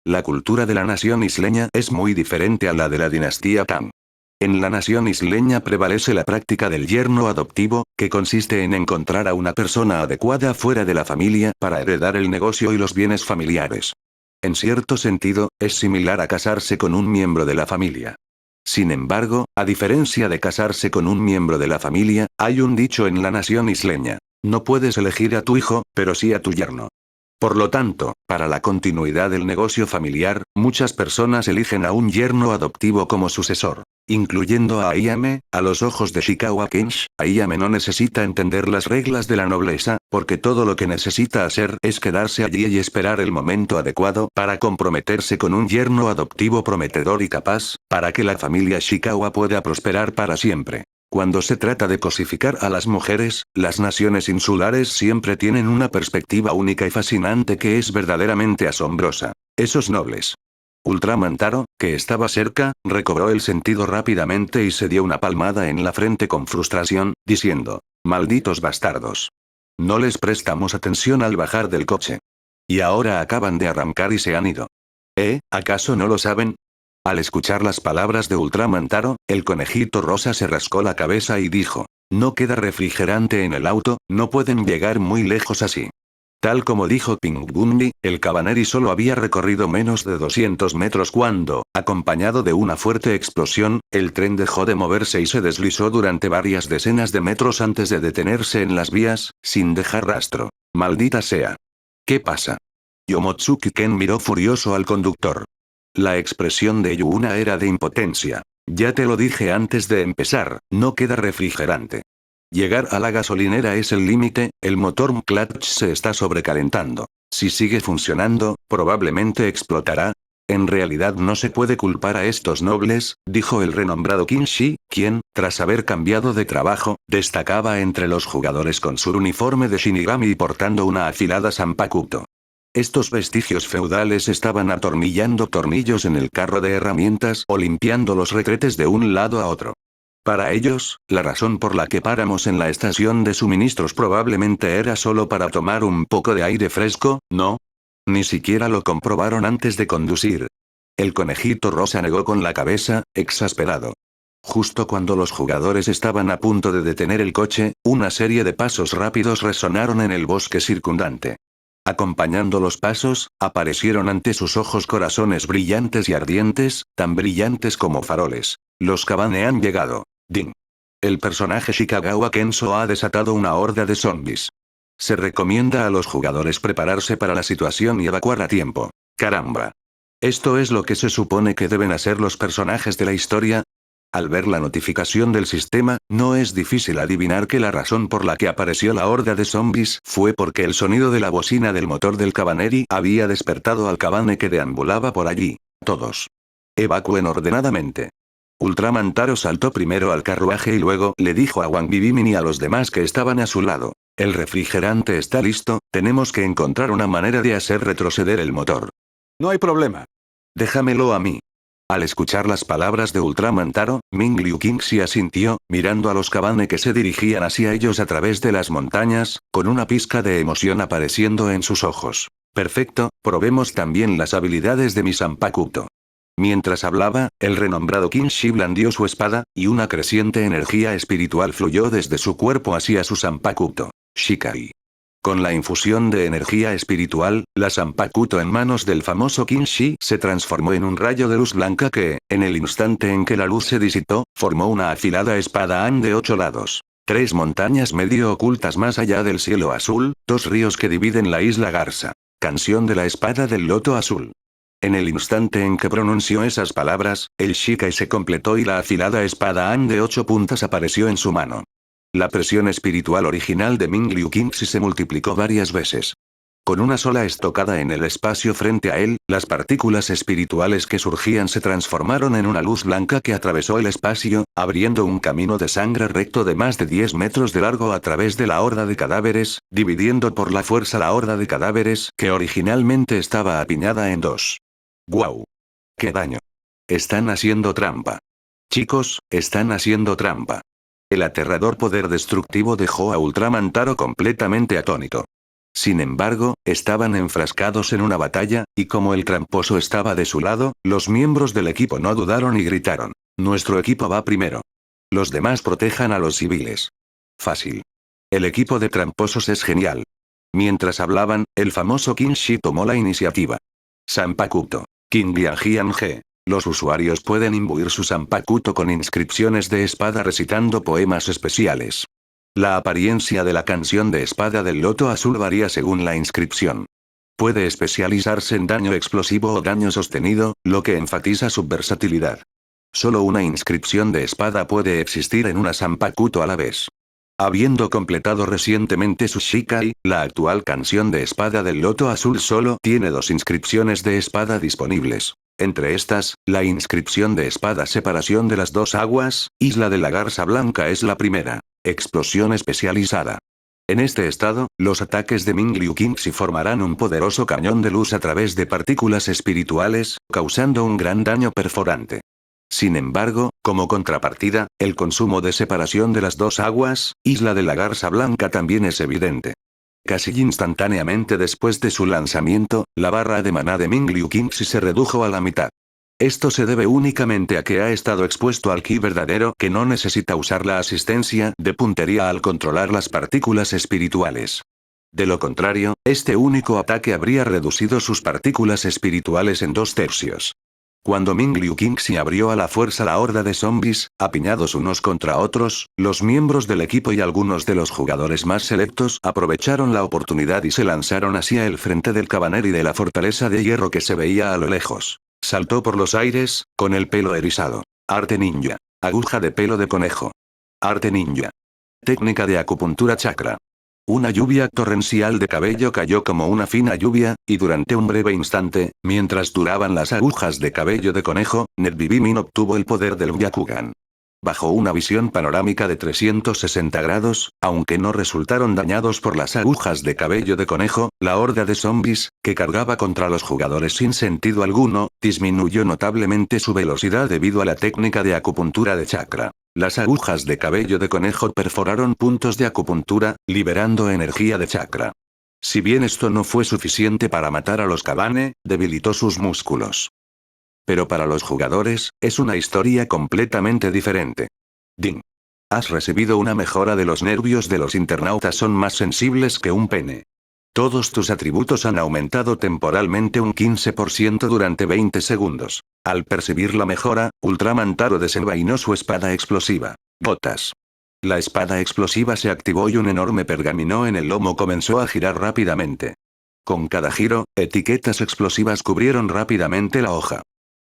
La cultura de la nación isleña es muy diferente a la de la dinastía Tang. En la nación isleña prevalece la práctica del yerno adoptivo, que consiste en encontrar a una persona adecuada fuera de la familia para heredar el negocio y los bienes familiares. En cierto sentido, es similar a casarse con un miembro de la familia. Sin embargo, a diferencia de casarse con un miembro de la familia, hay un dicho en la nación isleña. No puedes elegir a tu hijo, pero sí a tu yerno. Por lo tanto, para la continuidad del negocio familiar, muchas personas eligen a un yerno adoptivo como sucesor. Incluyendo a Ayame, a los ojos de Shikawa Kenshi, Ayame no necesita entender las reglas de la nobleza, porque todo lo que necesita hacer es quedarse allí y esperar el momento adecuado para comprometerse con un yerno adoptivo prometedor y capaz, para que la familia Shikawa pueda prosperar para siempre. Cuando se trata de cosificar a las mujeres, las naciones insulares siempre tienen una perspectiva única y fascinante que es verdaderamente asombrosa. Esos nobles. Ultraman Taro, que estaba cerca, recobró el sentido rápidamente y se dio una palmada en la frente con frustración, diciendo: «Malditos bastardos. No les prestamos atención al bajar del coche. Y ahora acaban de arrancar y se han ido. ¿Acaso no lo saben?». Al escuchar las palabras de Ultraman Taro, el conejito rosa se rascó la cabeza y dijo: «No queda refrigerante en el auto, no pueden llegar muy lejos así». Tal como dijo Pink Bundy, el Cabaneri solo había recorrido menos de 200 metros cuando, acompañado de una fuerte explosión, el tren dejó de moverse y se deslizó durante varias decenas de metros antes de detenerse en las vías, sin dejar rastro. «Maldita sea. ¿Qué pasa?». Yomotsuki Ken miró furioso al conductor. La expresión de Yuna era de impotencia. «Ya te lo dije antes de empezar, no queda refrigerante. Llegar a la gasolinera es el límite, el motor clutch se está sobrecalentando. Si sigue funcionando, probablemente explotará». «En realidad no se puede culpar a estos nobles», dijo el renombrado Kinshi, quien, tras haber cambiado de trabajo, destacaba entre los jugadores con su uniforme de Shinigami y portando una afilada Zanpakuto. Estos vestigios feudales estaban atornillando tornillos en el carro de herramientas o limpiando los retretes de un lado a otro. Para ellos, la razón por la que paramos en la estación de suministros probablemente era solo para tomar un poco de aire fresco, ¿no? Ni siquiera lo comprobaron antes de conducir. El conejito rosa negó con la cabeza, exasperado. Justo cuando los jugadores estaban a punto de detener el coche, una serie de pasos rápidos resonaron en el bosque circundante. Acompañando los pasos, aparecieron ante sus ojos corazones brillantes y ardientes, tan brillantes como faroles. Los Kabane han llegado. Ding. El personaje Shikagawa Kenso ha desatado una horda de zombies. Se recomienda a los jugadores prepararse para la situación y evacuar a tiempo. Caramba. ¿Esto es lo que se supone que deben hacer los personajes de la historia? Al ver la notificación del sistema, no es difícil adivinar que la razón por la que apareció la horda de zombies fue porque el sonido de la bocina del motor del Cabaneri había despertado al Kabane que deambulaba por allí. Todos. Evacúen ordenadamente. Ultraman Taro saltó primero al carruaje y luego le dijo a Wang Bibimini y a los demás que estaban a su lado: «El refrigerante está listo, tenemos que encontrar una manera de hacer retroceder el motor». «No hay problema. Déjamelo a mí». Al escuchar las palabras de Ultraman Taro, Ming Liu Qingxi asintió, mirando a los Kabane que se dirigían hacia ellos a través de las montañas, con una pizca de emoción apareciendo en sus ojos. «Perfecto, probemos también las habilidades de mi Zanpakuto». Mientras hablaba, el renombrado Kinshi blandió su espada, y una creciente energía espiritual fluyó desde su cuerpo hacia su Zanpakuto. Shikai. Con la infusión de energía espiritual, la Zanpakuto en manos del famoso Kinshi se transformó en un rayo de luz blanca que, en el instante en que la luz se disipó, formó una afilada espada Han de 8 lados. 3 montañas medio ocultas más allá del cielo azul, 2 ríos que dividen la isla Garza. Canción de la espada del loto azul. En el instante en que pronunció esas palabras, el Shikai se completó y la afilada espada Han de 8 puntas apareció en su mano. La presión espiritual original de Ming Liu Qingxi se multiplicó varias veces. Con una sola estocada en el espacio frente a él, las partículas espirituales que surgían se transformaron en una luz blanca que atravesó el espacio, abriendo un camino de sangre recto de más de 10 metros de largo a través de la horda de cadáveres, dividiendo por la fuerza la horda de cadáveres que originalmente estaba apiñada en 2. ¡Guau! ¡Qué daño! Están haciendo trampa. Chicos, están haciendo trampa. El aterrador poder destructivo dejó a Ultraman Taro completamente atónito. Sin embargo, estaban enfrascados en una batalla, y como el tramposo estaba de su lado, los miembros del equipo no dudaron y gritaron: «Nuestro equipo va primero. Los demás protejan a los civiles». Fácil. El equipo de tramposos es genial. Mientras hablaban, el famoso Kinshi tomó la iniciativa. Zanpakuto. Kinbianjian G. Los usuarios pueden imbuir su Zanpakuto con inscripciones de espada recitando poemas especiales. La apariencia de la canción de espada del loto azul varía según la inscripción. Puede especializarse en daño explosivo o daño sostenido, lo que enfatiza su versatilidad. Solo una inscripción de espada puede existir en una Zanpakuto a la vez. Habiendo completado recientemente su Shikai, la actual canción de espada del Loto Azul solo tiene 2 inscripciones de espada disponibles. Entre estas, la inscripción de espada Separación de las Dos Aguas, Isla de la Garza Blanca es la primera. Explosión especializada. En este estado, los ataques de Ming Liu Qingxi formarán un poderoso cañón de luz a través de partículas espirituales, causando un gran daño perforante. Sin embargo, como contrapartida, el consumo de separación de las dos aguas, Isla de la Garza Blanca también es evidente. Casi instantáneamente después de su lanzamiento, la barra de maná de Ming Liu Qingxi se redujo a la mitad. Esto se debe únicamente a que ha estado expuesto al ki verdadero que no necesita usar la asistencia de puntería al controlar las partículas espirituales. De lo contrario, este único ataque habría reducido sus partículas espirituales en 2/3. Cuando Ming Liu Qingxi abrió a la fuerza la horda de zombies, apiñados unos contra otros, los miembros del equipo y algunos de los jugadores más selectos aprovecharon la oportunidad y se lanzaron hacia el frente del cabaneri de la fortaleza de hierro que se veía a lo lejos. Saltó por los aires, con el pelo erizado. Arte ninja. Aguja de pelo de conejo. Arte ninja. Técnica de acupuntura chakra. Una lluvia torrencial de cabello cayó como una fina lluvia, y durante un breve instante, mientras duraban las agujas de cabello de conejo, Netbibimin obtuvo el poder del Byakugan. Bajo una visión panorámica de 360 grados, aunque no resultaron dañados por las agujas de cabello de conejo, la horda de zombies, que cargaba contra los jugadores sin sentido alguno, disminuyó notablemente su velocidad debido a la técnica de acupuntura de chakra. Las agujas de cabello de conejo perforaron puntos de acupuntura, liberando energía de chakra. Si bien esto no fue suficiente para matar a los Kabane, debilitó sus músculos. Pero para los jugadores, es una historia completamente diferente. Ding. Has recibido una mejora de los nervios de los internautas son más sensibles que un pene. Todos tus atributos han aumentado temporalmente un 15% durante 20 segundos. Al percibir la mejora, Ultraman Taro desenvainó su espada explosiva. Gotas. La espada explosiva se activó y un enorme pergamino en el lomo comenzó a girar rápidamente. Con cada giro, etiquetas explosivas cubrieron rápidamente la hoja.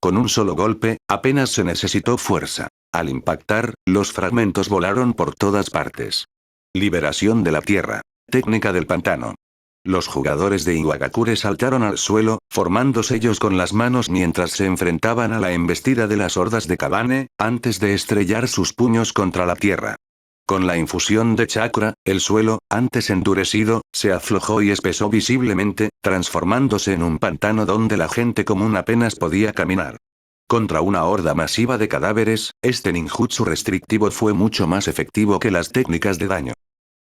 Con un solo golpe, apenas se necesitó fuerza. Al impactar, los fragmentos volaron por todas partes. Liberación de la tierra. Técnica del pantano. Los jugadores de Iwagakure saltaron al suelo, formando sellos con las manos mientras se enfrentaban a la embestida de las hordas de Kabane, antes de estrellar sus puños contra la tierra. Con la infusión de chakra, el suelo, antes endurecido, se aflojó y espesó visiblemente, transformándose en un pantano donde la gente común apenas podía caminar. Contra una horda masiva de cadáveres, este ninjutsu restrictivo fue mucho más efectivo que las técnicas de daño.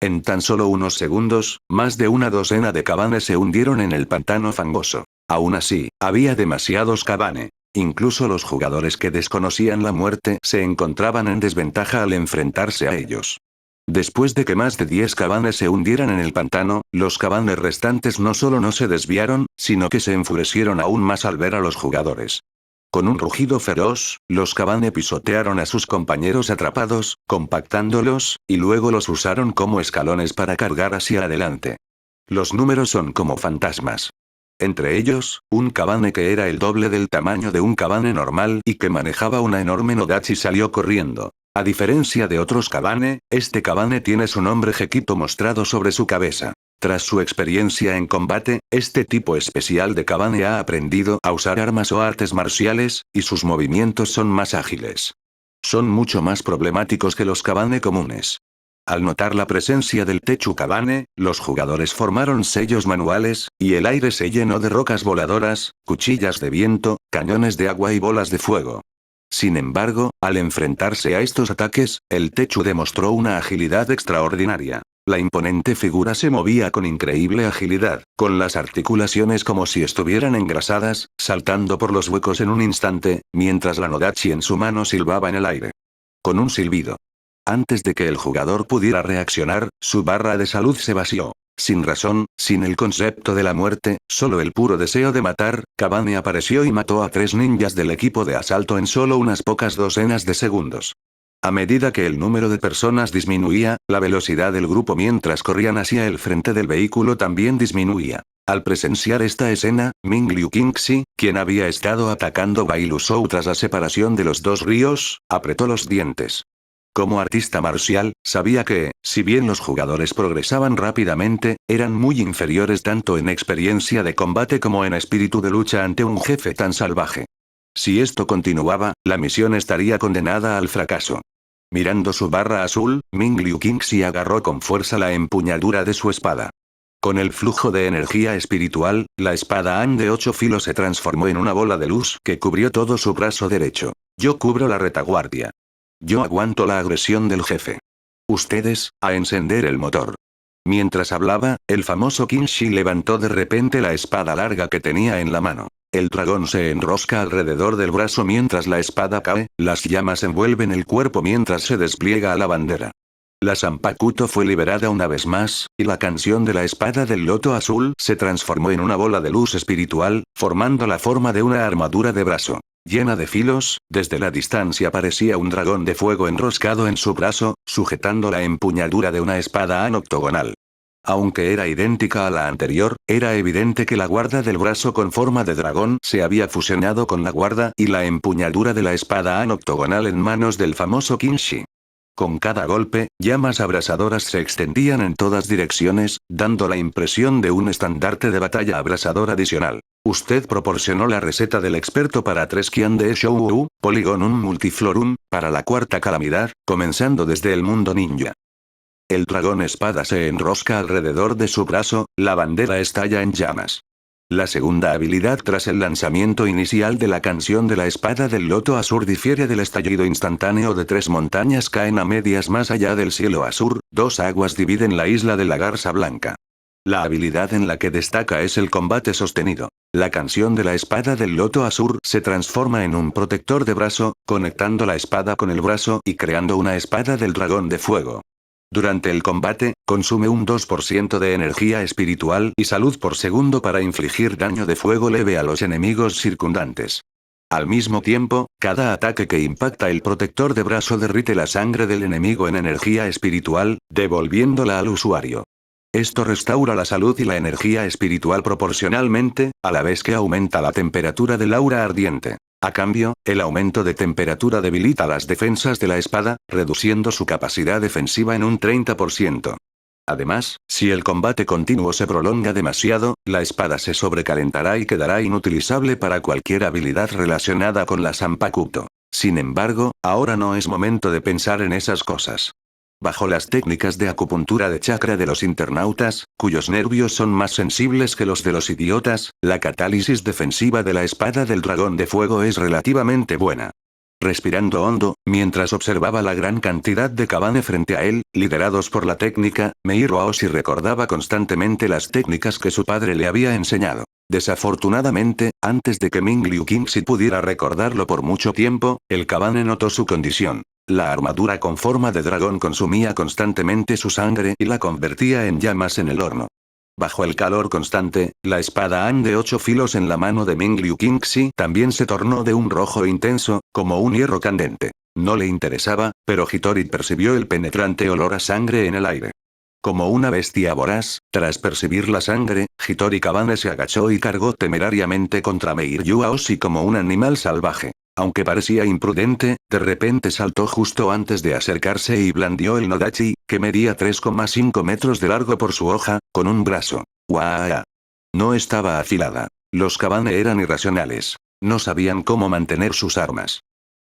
En tan solo unos segundos, más de una docena de Kabane se hundieron en el pantano fangoso. Aún así, había demasiados Kabane. Incluso los jugadores que desconocían la muerte se encontraban en desventaja al enfrentarse a ellos. Después de que más de 10 Kabane se hundieran en el pantano, los Kabane restantes no solo no se desviaron, sino que se enfurecieron aún más al ver a los jugadores. Con un rugido feroz, los Kabane pisotearon a sus compañeros atrapados, compactándolos, y luego los usaron como escalones para cargar hacia adelante. Los números son como fantasmas. Entre ellos, un Kabane que era el doble del tamaño de un Kabane normal y que manejaba una enorme Nodachi salió corriendo. A diferencia de otros Kabane, este Kabane tiene su nombre Gekito mostrado sobre su cabeza. Tras su experiencia en combate, este tipo especial de Kabane ha aprendido a usar armas o artes marciales, y sus movimientos son más ágiles. Son mucho más problemáticos que los Kabane comunes. Al notar la presencia del Techu Kabane, los jugadores formaron sellos manuales, y el aire se llenó de rocas voladoras, cuchillas de viento, cañones de agua y bolas de fuego. Sin embargo, al enfrentarse a estos ataques, el Techu demostró una agilidad extraordinaria. La imponente figura se movía con increíble agilidad, con las articulaciones como si estuvieran engrasadas, saltando por los huecos en un instante, mientras la Nodachi en su mano silbaba en el aire. Con un silbido. Antes de que el jugador pudiera reaccionar, su barra de salud se vació. Sin razón, sin el concepto de la muerte, solo el puro deseo de matar, Kabane apareció y mató a 3 ninjas del equipo de asalto en solo unas pocas docenas de segundos. A medida que el número de personas disminuía, la velocidad del grupo mientras corrían hacia el frente del vehículo también disminuía. Al presenciar esta escena, Ming Liu Qingxi, quien había estado atacando Bailu Shou tras la separación de los dos ríos, apretó los dientes. Como artista marcial, sabía que, si bien los jugadores progresaban rápidamente, eran muy inferiores tanto en experiencia de combate como en espíritu de lucha ante un jefe tan salvaje. Si esto continuaba, la misión estaría condenada al fracaso. Mirando su barra azul, Ming Liu Qingxi agarró con fuerza la empuñadura de su espada. Con el flujo de energía espiritual, la espada Han de 8 filos se transformó en una bola de luz que cubrió todo su brazo derecho. Yo cubro la retaguardia. Yo aguanto la agresión del jefe. Ustedes, a encender el motor. Mientras hablaba, el famoso Qingxi levantó de repente la espada larga que tenía en la mano. El dragón se enrosca alrededor del brazo mientras la espada cae, las llamas envuelven el cuerpo mientras se despliega a la bandera. La Zanpakuto fue liberada una vez más, y la canción de la espada del loto azul se transformó en una bola de luz espiritual, formando la forma de una armadura de brazo. Llena de filos, desde la distancia parecía un dragón de fuego enroscado en su brazo, sujetando la empuñadura de una espada Han octogonal. Aunque era idéntica a la anterior, era evidente que la guarda del brazo con forma de dragón se había fusionado con la guarda y la empuñadura de la espada Han octogonal en manos del famoso Qingxi. Con cada golpe, llamas abrasadoras se extendían en todas direcciones, dando la impresión de un estandarte de batalla abrasador adicional. Usted proporcionó la receta del experto para 3 Qian de Shou Polygonum Multiflorum, para la cuarta calamidad, comenzando desde el mundo ninja. El dragón espada se enrosca alrededor de su brazo, la bandera estalla en llamas. La segunda habilidad tras el lanzamiento inicial de la canción de la espada del loto azul difiere del estallido instantáneo de 3 montañas caen a medias más allá del cielo azul, 2 aguas dividen la isla de la Garza Blanca. La habilidad en la que destaca es el combate sostenido. La canción de la espada del loto azul se transforma en un protector de brazo, conectando la espada con el brazo y creando una espada del dragón de fuego. Durante el combate, consume un 2% de energía espiritual y salud por segundo para infligir daño de fuego leve a los enemigos circundantes. Al mismo tiempo, cada ataque que impacta el protector de brazo derrite la sangre del enemigo en energía espiritual, devolviéndola al usuario. Esto restaura la salud y la energía espiritual proporcionalmente, a la vez que aumenta la temperatura del aura ardiente. A cambio, el aumento de temperatura debilita las defensas de la espada, reduciendo su capacidad defensiva en un 30%. Además, si el combate continuo se prolonga demasiado, la espada se sobrecalentará y quedará inutilizable para cualquier habilidad relacionada con la Zanpakuto. Sin embargo, ahora no es momento de pensar en esas cosas. Bajo las técnicas de acupuntura de chakra de los internautas, cuyos nervios son más sensibles que los de los idiotas, la catálisis defensiva de la espada del dragón de fuego es relativamente buena. Respirando hondo, mientras observaba la gran cantidad de Kabane frente a él, liderados por la técnica, Meiro Aoshi recordaba constantemente las técnicas que su padre le había enseñado. Desafortunadamente, antes de que Ming Liu Qingxi pudiera recordarlo por mucho tiempo, el Kabane notó su condición. La armadura con forma de dragón consumía constantemente su sangre y la convertía en llamas en el horno. Bajo el calor constante, la espada Han de 8 filos en la mano de Ming Liu Qingxi también se tornó de un rojo intenso, como un hierro candente. No le interesaba, pero Hitori percibió el penetrante olor a sangre en el aire. Como una bestia voraz, tras percibir la sangre, Hitori Kabane se agachó y cargó temerariamente contra Meiryu Aoshi como un animal salvaje. Aunque parecía imprudente, de repente saltó justo antes de acercarse y blandió el Nodachi, que medía 3,5 metros de largo por su hoja, con un brazo. ¡Guau! No estaba afilada. Los Kabane eran irracionales. No sabían cómo mantener sus armas.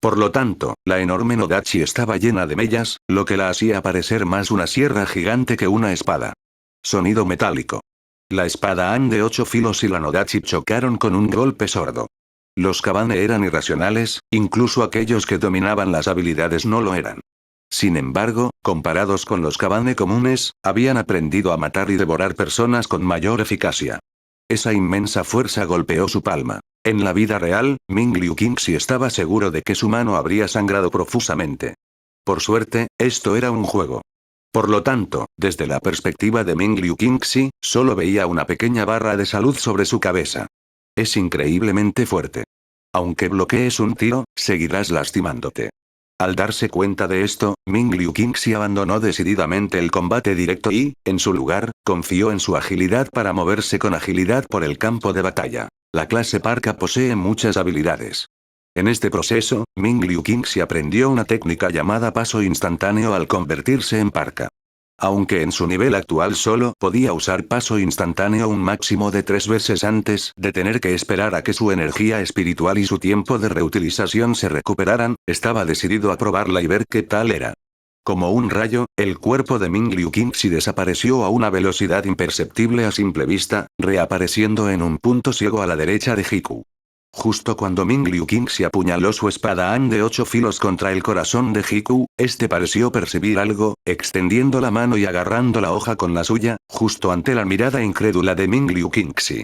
Por lo tanto, la enorme Nodachi estaba llena de mellas, lo que la hacía parecer más una sierra gigante que una espada. Sonido metálico. La espada Han de 8 filos y la Nodachi chocaron con un golpe sordo. Los Kabane eran irracionales, incluso aquellos que dominaban las habilidades no lo eran. Sin embargo, comparados con los Kabane comunes, habían aprendido a matar y devorar personas con mayor eficacia. Esa inmensa fuerza golpeó su palma. En la vida real, Ming Liu Qingxi estaba seguro de que su mano habría sangrado profusamente. Por suerte, esto era un juego. Por lo tanto, desde la perspectiva de Ming Liu Qingxi, solo veía una pequeña barra de salud sobre su cabeza. Es increíblemente fuerte. Aunque bloquees un tiro, seguirás lastimándote. Al darse cuenta de esto, Ming Liu Qingxi abandonó decididamente el combate directo y, en su lugar, confió en su agilidad para moverse con agilidad por el campo de batalla. La clase Parka posee muchas habilidades. En este proceso, Ming Liu Qingxi aprendió una técnica llamada paso instantáneo al convertirse en Parka. Aunque en su nivel actual solo podía usar paso instantáneo un máximo de 3 veces antes de tener que esperar a que su energía espiritual y su tiempo de reutilización se recuperaran, estaba decidido a probarla y ver qué tal era. Como un rayo, el cuerpo de Ming Liu Qingxi desapareció a una velocidad imperceptible a simple vista, reapareciendo en un punto ciego a la derecha de Hiku. Justo cuando Ming Liu Qingxi apuñaló su espada Han de 8 filos contra el corazón de Hiku, este pareció percibir algo, extendiendo la mano y agarrando la hoja con la suya, justo ante la mirada incrédula de Ming Liu Qingxi.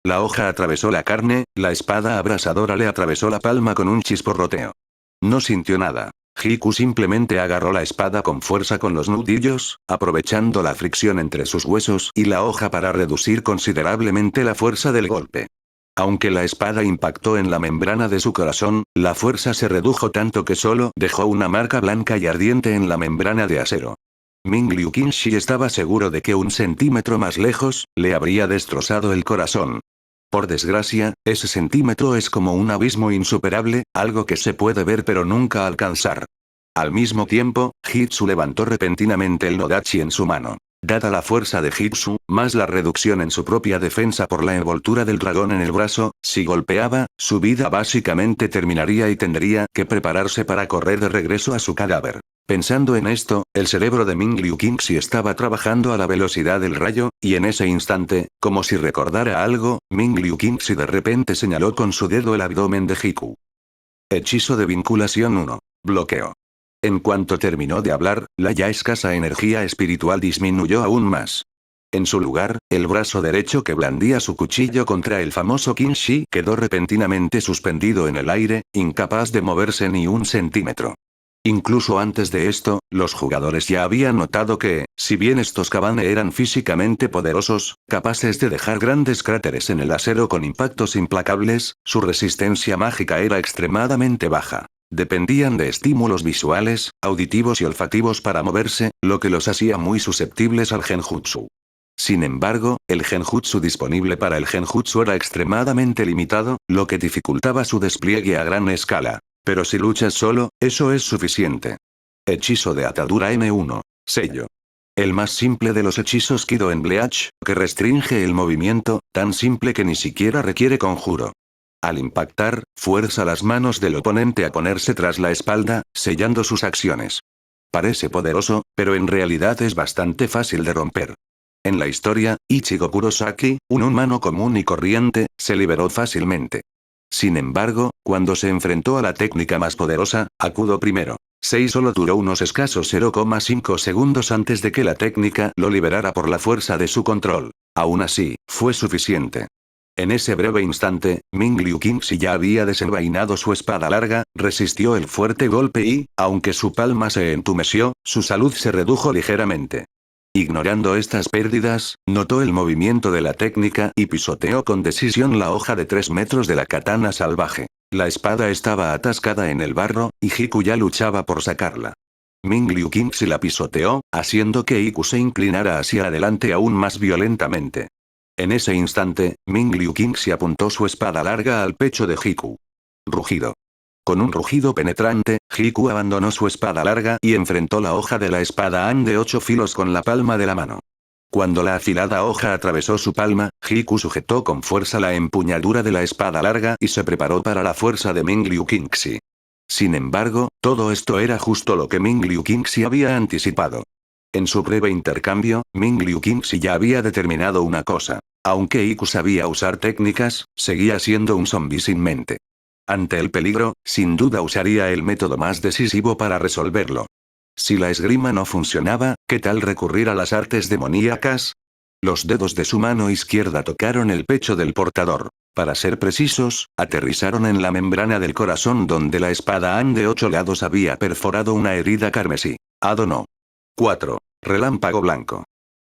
La hoja atravesó la carne, la espada abrasadora le atravesó la palma con un chisporroteo. No sintió nada. Hiku simplemente agarró la espada con fuerza con los nudillos, aprovechando la fricción entre sus huesos y la hoja para reducir considerablemente la fuerza del golpe. Aunque la espada impactó en la membrana de su corazón, la fuerza se redujo tanto que solo dejó una marca blanca y ardiente en la membrana de acero. Ming Liu Qingxi estaba seguro de que un centímetro más lejos, le habría destrozado el corazón. Por desgracia, ese centímetro es como un abismo insuperable, algo que se puede ver pero nunca alcanzar. Al mismo tiempo, Hitsu levantó repentinamente el Nodachi en su mano. Dada la fuerza de Hitsu, más la reducción en su propia defensa por la envoltura del dragón en el brazo, si golpeaba, su vida básicamente terminaría y tendría que prepararse para correr de regreso a su cadáver. Pensando en esto, el cerebro de Ming Liu Qingxi estaba trabajando a la velocidad del rayo, y en ese instante, como si recordara algo, Ming Liu Qingxi de repente señaló con su dedo el abdomen de Hiku. Hechizo de vinculación 1. Bloqueo. En cuanto terminó de hablar, la ya escasa energía espiritual disminuyó aún más. En su lugar, el brazo derecho que blandía su cuchillo contra el famoso Qingxi quedó repentinamente suspendido en el aire, incapaz de moverse ni un centímetro. Incluso antes de esto, los jugadores ya habían notado que, si bien estos Kabane eran físicamente poderosos, capaces de dejar grandes cráteres en el acero con impactos implacables, su resistencia mágica era extremadamente baja. Dependían de estímulos visuales, auditivos y olfativos para moverse, lo que los hacía muy susceptibles al genjutsu. Sin embargo, el genjutsu disponible para el genjutsu era extremadamente limitado, lo que dificultaba su despliegue a gran escala. Pero si luchas solo, eso es suficiente. Hechizo de atadura N1. Sello. El más simple de los hechizos Kido en Bleach, que restringe el movimiento, tan simple que ni siquiera requiere conjuro. Al impactar, fuerza las manos del oponente a ponerse tras la espalda, sellando sus acciones. Parece poderoso, pero en realidad es bastante fácil de romper. En la historia, Ichigo Kurosaki, un humano común y corriente, se liberó fácilmente. Sin embargo, cuando se enfrentó a la técnica más poderosa, Akudo I. 6 solo duró unos escasos 0,5 segundos antes de que la técnica lo liberara por la fuerza de su control. Aún así, fue suficiente. En ese breve instante, Ming Liu Qingxi ya había desenvainado su espada larga, resistió el fuerte golpe y, aunque su palma se entumeció, su salud se redujo ligeramente. Ignorando estas pérdidas, notó el movimiento de la técnica y pisoteó con decisión la hoja de 3 metros de la katana salvaje. La espada estaba atascada en el barro, y Hiku ya luchaba por sacarla. Ming Liu Qingxi la pisoteó, haciendo que Hiku se inclinara hacia adelante aún más violentamente. En ese instante, Ming Liu Qingxi apuntó su espada larga al pecho de Hiku. Rugido. Con un rugido penetrante, Hiku abandonó su espada larga y enfrentó la hoja de la espada Han de 8 filos con la palma de la mano. Cuando la afilada hoja atravesó su palma, Hiku sujetó con fuerza la empuñadura de la espada larga y se preparó para la fuerza de Ming Liu Qingxi. Sin embargo, todo esto era justo lo que Ming Liu Qingxi había anticipado. En su breve intercambio, Ming Liu Qingxi ya había determinado una cosa. Aunque Hiku sabía usar técnicas, seguía siendo un zombi sin mente. Ante el peligro, sin duda usaría el método más decisivo para resolverlo. Si la esgrima no funcionaba, ¿qué tal recurrir a las artes demoníacas? Los dedos de su mano izquierda tocaron el pecho del portador. Para ser precisos, aterrizaron en la membrana del corazón donde la espada Han de 8 lados había perforado una herida carmesí. Adonó. 4. Relámpago blanco.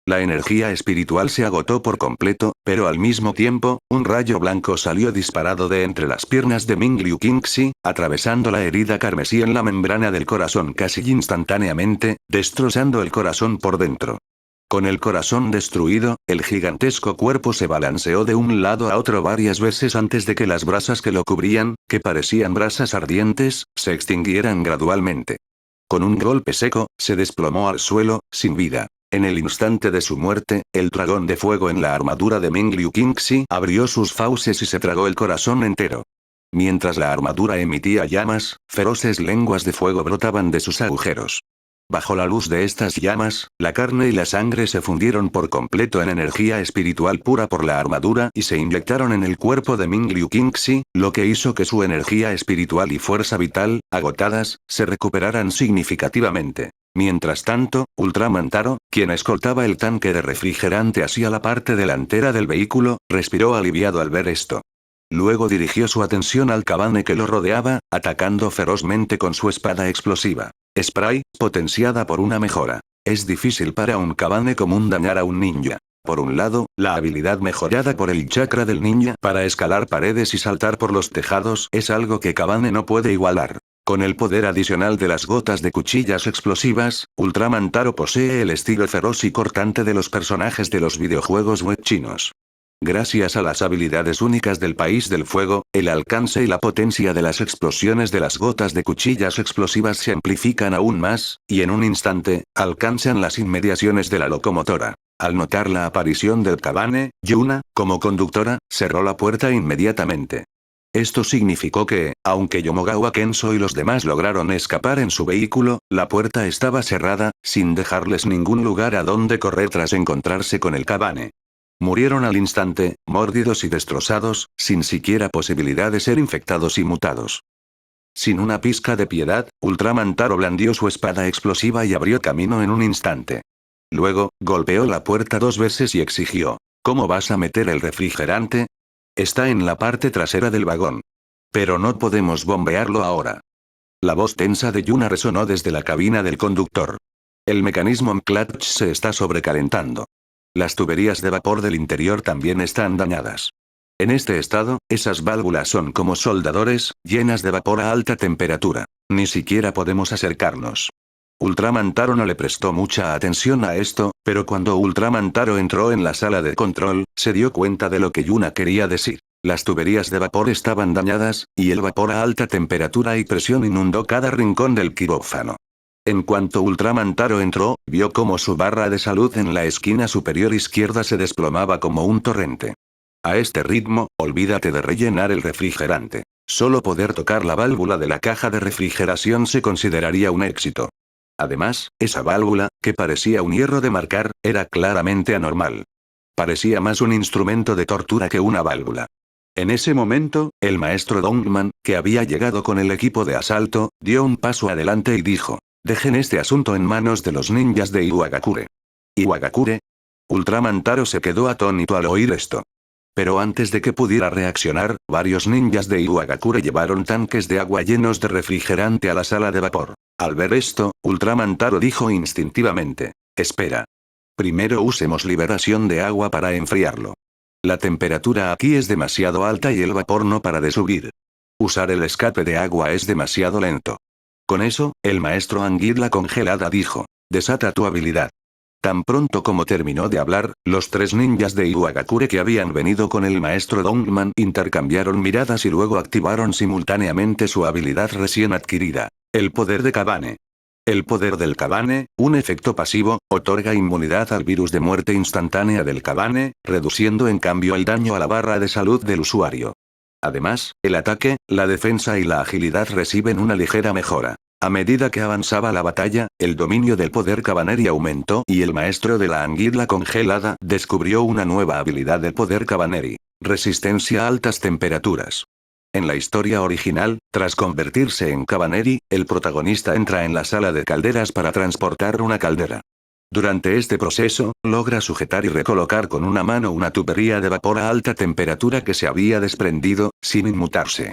La energía espiritual se agotó por completo, pero al mismo tiempo, un rayo blanco salió disparado de entre las piernas de Ming Liu Qingxi, atravesando la herida carmesí en la membrana del corazón casi instantáneamente, destrozando el corazón por dentro. Con el corazón destruido, el gigantesco cuerpo se balanceó de un lado a otro varias veces antes de que las brasas que lo cubrían, que parecían brasas ardientes, se extinguieran gradualmente. Con un golpe seco, se desplomó al suelo, sin vida. En el instante de su muerte, el dragón de fuego en la armadura de Ming Liu Qingxi abrió sus fauces y se tragó el corazón entero. Mientras la armadura emitía llamas, feroces lenguas de fuego brotaban de sus agujeros. Bajo la luz de estas llamas, la carne y la sangre se fundieron por completo en energía espiritual pura por la armadura y se inyectaron en el cuerpo de Ming Liu Qingxi, lo que hizo que su energía espiritual y fuerza vital, agotadas, se recuperaran significativamente. Mientras tanto, Ultraman Taro, quien escoltaba el tanque de refrigerante hacia la parte delantera del vehículo, respiró aliviado al ver esto. Luego dirigió su atención al Kabane que lo rodeaba, atacando ferozmente con su espada explosiva. Spray, potenciada por una mejora. Es difícil para un Kabane común dañar a un ninja. Por un lado, la habilidad mejorada por el chakra del ninja para escalar paredes y saltar por los tejados es algo que Kabane no puede igualar. Con el poder adicional de las gotas de cuchillas explosivas, Ultraman Taro posee el estilo feroz y cortante de los personajes de los videojuegos web chinos. Gracias a las habilidades únicas del País del Fuego, el alcance y la potencia de las explosiones de las gotas de cuchillas explosivas se amplifican aún más, y en un instante, alcanzan las inmediaciones de la locomotora. Al notar la aparición del Kabane, Yuna, como conductora, cerró la puerta inmediatamente. Esto significó que, aunque Yomogawa Kenso y los demás lograron escapar en su vehículo, la puerta estaba cerrada, sin dejarles ningún lugar a donde correr tras encontrarse con el Kabane. Murieron al instante, mordidos y destrozados, sin siquiera posibilidad de ser infectados y mutados. Sin una pizca de piedad, Ultraman Taro blandió su espada explosiva y abrió camino en un instante. Luego, golpeó la puerta 2 veces y exigió: ¿Cómo vas a meter el refrigerante? Está en la parte trasera del vagón. Pero no podemos bombearlo ahora. La voz tensa de Yuna resonó desde la cabina del conductor. El mecanismo clutch se está sobrecalentando. Las tuberías de vapor del interior también están dañadas. En este estado, esas válvulas son como soldadores, llenas de vapor a alta temperatura. Ni siquiera podemos acercarnos. Ultraman Taro no le prestó mucha atención a esto, pero cuando Ultraman Taro entró en la sala de control, se dio cuenta de lo que Yuna quería decir. Las tuberías de vapor estaban dañadas, y el vapor a alta temperatura y presión inundó cada rincón del quirófano. En cuanto Ultraman Taro entró, vio cómo su barra de salud en la esquina superior izquierda se desplomaba como un torrente. A este ritmo, olvídate de rellenar el refrigerante. Solo poder tocar la válvula de la caja de refrigeración se consideraría un éxito. Además, esa válvula, que parecía un hierro de marcar, era claramente anormal. Parecía más un instrumento de tortura que una válvula. En ese momento, el maestro Dongman, que había llegado con el equipo de asalto, dio un paso adelante y dijo: «Dejen este asunto en manos de los ninjas de Iwagakure». ¿Iwagakure? Ultraman Taro se quedó atónito al oír esto. Pero antes de que pudiera reaccionar, varios ninjas de Iwagakure llevaron tanques de agua llenos de refrigerante a la sala de vapor. Al ver esto, Ultraman Taro dijo instintivamente: «Espera. Primero usemos liberación de agua para enfriarlo. La temperatura aquí es demasiado alta y el vapor no para de subir. Usar el escape de agua es demasiado lento». Con eso, el maestro Anguila congelada dijo: «Desata tu habilidad». Tan pronto como terminó de hablar, los 3 ninjas de Iwagakure que habían venido con el maestro Dongman intercambiaron miradas y luego activaron simultáneamente su habilidad recién adquirida: el poder de Kabane. El poder del Kabane, un efecto pasivo, otorga inmunidad al virus de muerte instantánea del Kabane, reduciendo en cambio el daño a la barra de salud del usuario. Además, el ataque, la defensa y la agilidad reciben una ligera mejora. A medida que avanzaba la batalla, el dominio del poder Kabaneri aumentó y el maestro de la anguila congelada descubrió una nueva habilidad del poder Kabaneri: resistencia a altas temperaturas. En la historia original, tras convertirse en Kabaneri, el protagonista entra en la sala de calderas para transportar una caldera. Durante este proceso, logra sujetar y recolocar con una mano una tubería de vapor a alta temperatura que se había desprendido, sin inmutarse.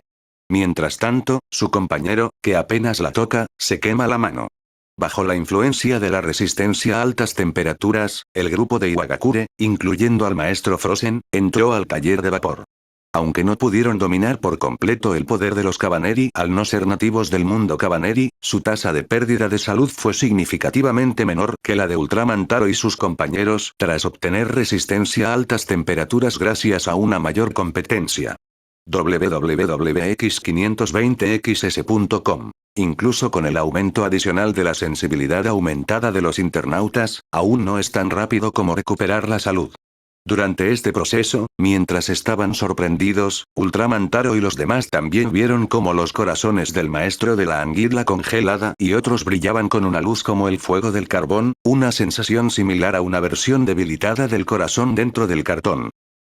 Mientras tanto, su compañero, que apenas la toca, se quema la mano. Bajo la influencia de la resistencia a altas temperaturas, el grupo de Iwagakure, incluyendo al maestro Frozen, entró al taller de vapor. Aunque no pudieron dominar por completo el poder de los Cabaneri al no ser nativos del mundo Cabaneri, su tasa de pérdida de salud fue significativamente menor que la de Ultraman Taro y sus compañeros tras obtener resistencia a altas temperaturas gracias a una mayor competencia. www.x520xs.com. Incluso con el aumento adicional de la sensibilidad aumentada de los internautas, aún no es tan rápido como recuperar la salud. Durante este proceso, mientras estaban sorprendidos, Ultraman Taro y los demás también vieron cómo los corazones del maestro de la anguila congelada y otros brillaban con una luz como el fuego del carbón, una sensación similar a una versión debilitada del corazón dentro del cartón.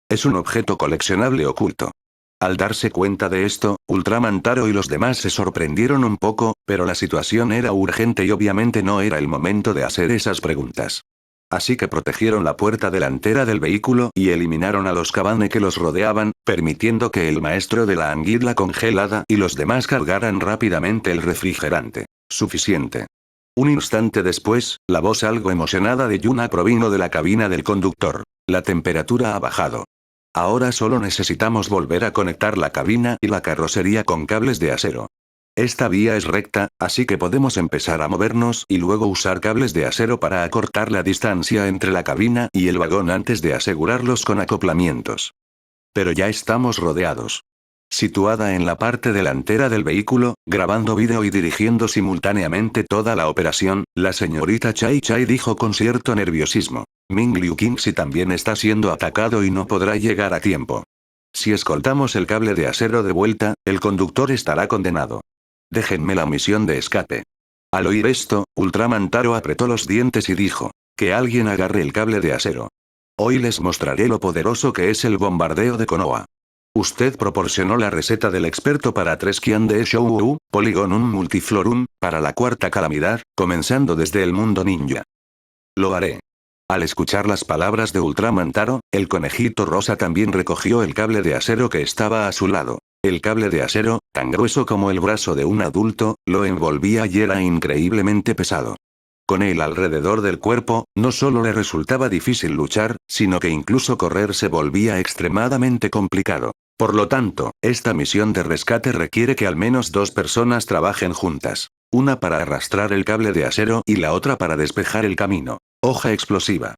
Es un objeto coleccionable oculto. Al darse cuenta de esto, Ultraman Taro y los demás se sorprendieron un poco, pero la situación era urgente y obviamente no era el momento de hacer esas preguntas. Así que protegieron la puerta delantera del vehículo y eliminaron a los Kabane que los rodeaban, permitiendo que el maestro de la anguila congelada y los demás cargaran rápidamente el refrigerante. Suficiente. Un instante después, la voz algo emocionada de Yuna provino de la cabina del conductor. La temperatura ha bajado. Ahora solo necesitamos volver a conectar la cabina y la carrocería con cables de acero. Esta vía es recta, así que podemos empezar a movernos y luego usar cables de acero para acortar la distancia entre la cabina y el vagón antes de asegurarlos con acoplamientos. Pero ya estamos rodeados. Situada en la parte delantera del vehículo, grabando vídeo y dirigiendo simultáneamente toda la operación, la señorita Chai Chai dijo con cierto nerviosismo. Ming Liu Qingxi también está siendo atacado y no podrá llegar a tiempo. Si escoltamos el cable de acero de vuelta, el conductor estará condenado. Déjenme la misión de escape. Al oír esto, Ultraman Taro apretó los dientes y dijo, que alguien agarre el cable de acero. Hoy les mostraré lo poderoso que es el bombardeo de Konoha. Usted proporcionó la receta del experto para 3 Qian de Shou Polygonum Multiflorum, para la cuarta calamidad, comenzando desde el mundo ninja. Lo haré. Al escuchar las palabras de Ultraman Taro, el conejito rosa también recogió el cable de acero que estaba a su lado. El cable de acero, tan grueso como el brazo de un adulto, lo envolvía y era increíblemente pesado. Con él alrededor del cuerpo, no solo le resultaba difícil luchar, sino que incluso correr se volvía extremadamente complicado. Por lo tanto, esta misión de rescate requiere que al menos 2 personas trabajen juntas. Una para arrastrar el cable de acero y la otra para despejar el camino. Hoja explosiva.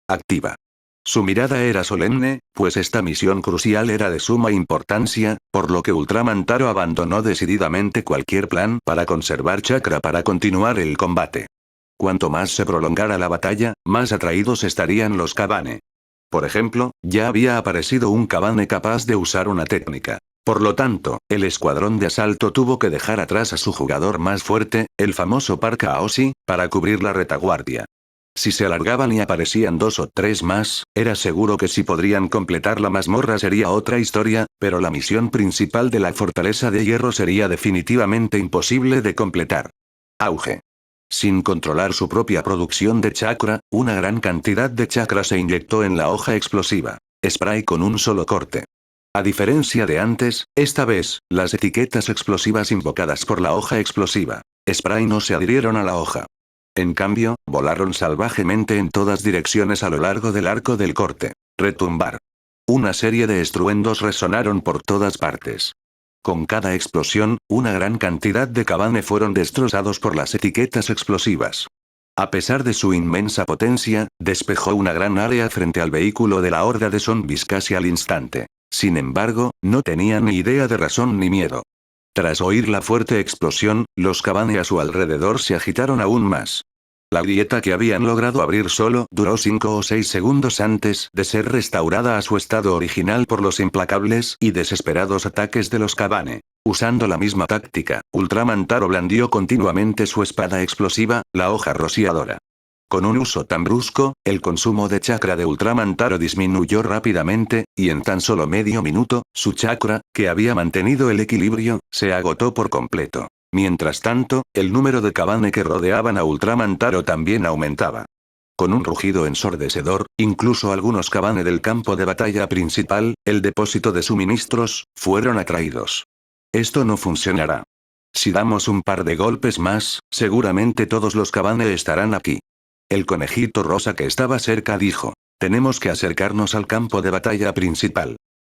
Activa. Su mirada era solemne, pues esta misión crucial era de suma importancia, por lo que Ultraman Taro abandonó decididamente cualquier plan para conservar chakra para continuar el combate. Cuanto más se prolongara la batalla, más atraídos estarían los Kabane. Por ejemplo, ya había aparecido un Kabane capaz de usar una técnica. Por lo tanto, el escuadrón de asalto tuvo que dejar atrás a su jugador más fuerte, el famoso Parka Aoshi, para cubrir la retaguardia. Si se alargaban y aparecían 2 o 3 más, era seguro que si podrían completar la mazmorra sería otra historia, pero la misión principal de la fortaleza de hierro sería definitivamente imposible de completar. Auge. Sin controlar su propia producción de chakra, una gran cantidad de chakra se inyectó en la hoja explosiva. Spray con un solo corte. A diferencia de antes, esta vez, las etiquetas explosivas invocadas por la hoja explosiva, Spray no se adhirieron a la hoja. En cambio, volaron salvajemente en todas direcciones a lo largo del arco del corte. Retumbar. Una serie de estruendos resonaron por todas partes. Con cada explosión, una gran cantidad de Kabane fueron destrozados por las etiquetas explosivas. A pesar de su inmensa potencia, despejó una gran área frente al vehículo de la horda de zombies casi al instante. Sin embargo, no tenían ni idea de razón ni miedo. Tras oír la fuerte explosión, los Kabane a su alrededor se agitaron aún más. La grieta que habían logrado abrir solo duró 5 o 6 segundos antes de ser restaurada a su estado original por los implacables y desesperados ataques de los Kabane. Usando la misma táctica, Ultraman Taro blandió continuamente su espada explosiva, la hoja rociadora. Con un uso tan brusco, el consumo de chakra de Ultraman Taro disminuyó rápidamente, y en tan solo medio minuto, su chakra, que había mantenido el equilibrio, se agotó por completo. Mientras tanto, el número de Kabane que rodeaban a Ultraman Taro también aumentaba. Con un rugido ensordecedor, incluso algunos Kabane del campo de batalla principal, el depósito de suministros, fueron atraídos. Esto no funcionará. Si damos un par de golpes más, seguramente todos los Kabane estarán aquí. El conejito rosa que estaba cerca dijo. Tenemos que acercarnos al campo de batalla principal.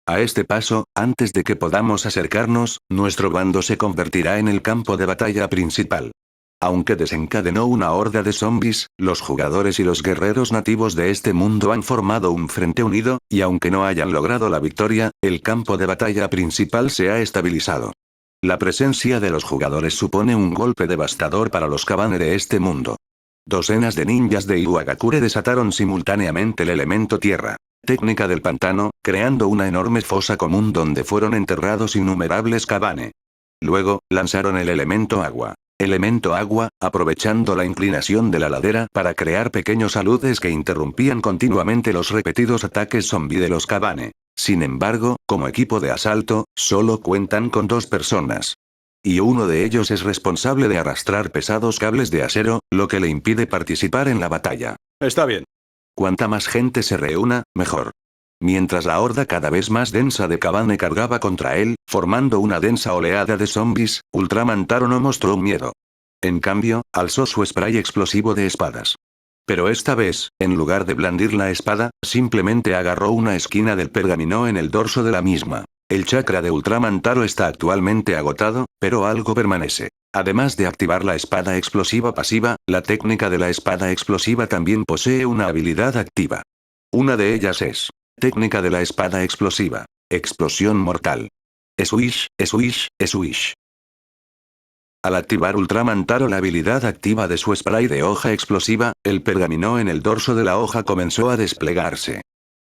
A este paso, antes de que podamos acercarnos, nuestro bando se convertirá en el campo de batalla principal. Aunque desencadenó una horda de zombies, los jugadores y los guerreros nativos de este mundo han formado un frente unido, y aunque no hayan logrado la victoria, el campo de batalla principal se ha estabilizado. La presencia de los jugadores supone un golpe devastador para los Kabane de este mundo. Docenas de ninjas de Iwagakure desataron simultáneamente el elemento tierra, técnica del pantano, creando una enorme fosa común donde fueron enterrados innumerables Kabane. Luego, lanzaron el elemento agua. Elemento agua, aprovechando la inclinación de la ladera para crear pequeños aludes que interrumpían continuamente los repetidos ataques zombie de los Kabane. Sin embargo, como equipo de asalto, solo cuentan con 2 personas. Y uno de ellos es responsable de arrastrar pesados cables de acero, lo que le impide participar en la batalla. Está bien. Cuanta más gente se reúna, mejor. Mientras la horda cada vez más densa de Kabane cargaba contra él, formando una densa oleada de zombies, Ultraman Taro no mostró miedo. En cambio, alzó su spray explosivo de espadas. Pero esta vez, en lugar de blandir la espada, simplemente agarró una esquina del pergamino en el dorso de la misma. El chakra de Ultraman Taro está actualmente agotado, pero algo permanece. Además de activar la espada explosiva pasiva, la técnica de la espada explosiva también posee una habilidad activa. Una de ellas es técnica de la espada explosiva. Explosión mortal. Swish, swish, swish. Al activar Ultraman Taro la habilidad activa de su spray de hoja explosiva, el pergamino en el dorso de la hoja comenzó a desplegarse.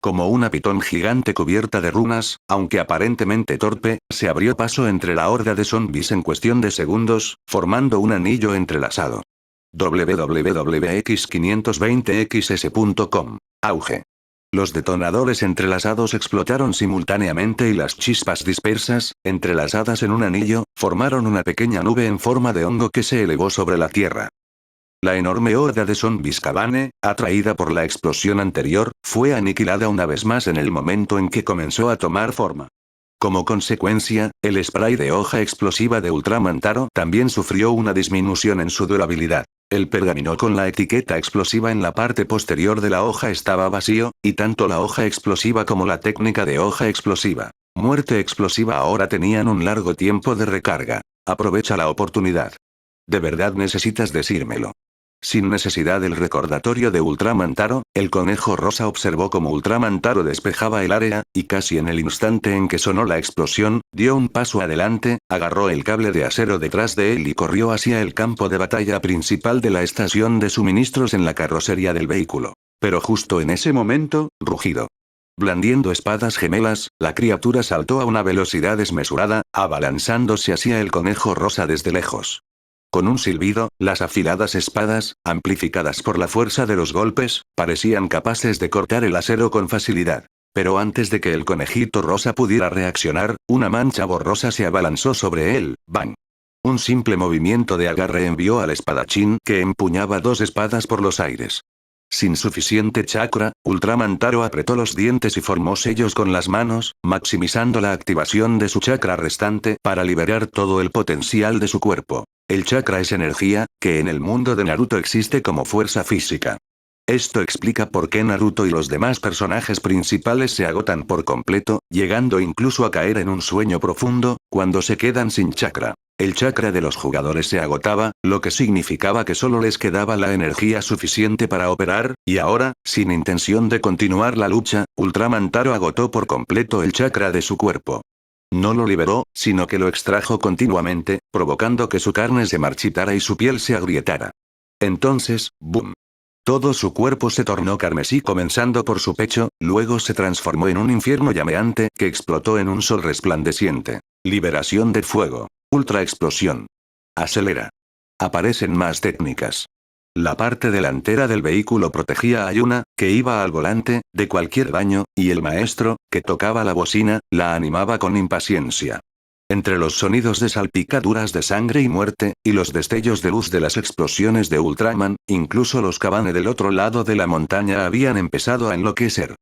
Como una pitón gigante cubierta de runas, aunque aparentemente torpe, se abrió paso entre la horda de zombies en cuestión de segundos, formando un anillo entrelazado. www.x520xs.com. Auge. Los detonadores entrelazados explotaron simultáneamente y las chispas dispersas, entrelazadas en un anillo, formaron una pequeña nube en forma de hongo que se elevó sobre la tierra. La enorme horda de zombies Kabane, atraída por la explosión anterior, fue aniquilada una vez más en el momento en que comenzó a tomar forma. Como consecuencia, el spray de hoja explosiva de Ultraman Taro también sufrió una disminución en su durabilidad. El pergamino con la etiqueta explosiva en la parte posterior de la hoja estaba vacío, y tanto la hoja explosiva como la técnica de hoja explosiva, muerte explosiva ahora tenían un largo tiempo de recarga. Aprovecha la oportunidad. ¿De verdad necesitas decírmelo? Sin necesidad del recordatorio de Ultraman Taro, el conejo rosa observó cómo Ultraman Taro despejaba el área, y casi en el instante en que sonó la explosión, dio un paso adelante, agarró el cable de acero detrás de él y corrió hacia el campo de batalla principal de la estación de suministros en la carrocería del vehículo. Pero justo en ese momento, rugido. Blandiendo espadas gemelas, la criatura saltó a una velocidad desmesurada, abalanzándose hacia el conejo rosa desde lejos. Con un silbido, las afiladas espadas, amplificadas por la fuerza de los golpes, parecían capaces de cortar el acero con facilidad. Pero antes de que el conejito rosa pudiera reaccionar, una mancha borrosa se abalanzó sobre él. ¡Bang! Un simple movimiento de agarre envió al espadachín que empuñaba 2 espadas por los aires. Sin suficiente chakra, Ultraman Taro apretó los dientes y formó sellos con las manos, maximizando la activación de su chakra restante para liberar todo el potencial de su cuerpo. El chakra es energía, que en el mundo de Naruto existe como fuerza física. Esto explica por qué Naruto y los demás personajes principales se agotan por completo, llegando incluso a caer en un sueño profundo, cuando se quedan sin chakra. El chakra de los jugadores se agotaba, lo que significaba que solo les quedaba la energía suficiente para operar, y ahora, sin intención de continuar la lucha, Ultraman Taro agotó por completo el chakra de su cuerpo. No lo liberó, sino que lo extrajo continuamente, provocando que su carne se marchitara y su piel se agrietara. Entonces, ¡boom! Todo su cuerpo se tornó carmesí comenzando por su pecho, luego se transformó en un infierno llameante que explotó en un sol resplandeciente. Liberación de fuego. Ultra explosión. Acelera. Aparecen más técnicas. La parte delantera del vehículo protegía a Yuna, que iba al volante, de cualquier daño, y el maestro, que tocaba la bocina, la animaba con impaciencia. Entre los sonidos de salpicaduras de sangre y muerte, y los destellos de luz de las explosiones de Ultraman, incluso los Kabane del otro lado de la montaña habían empezado a enloquecer.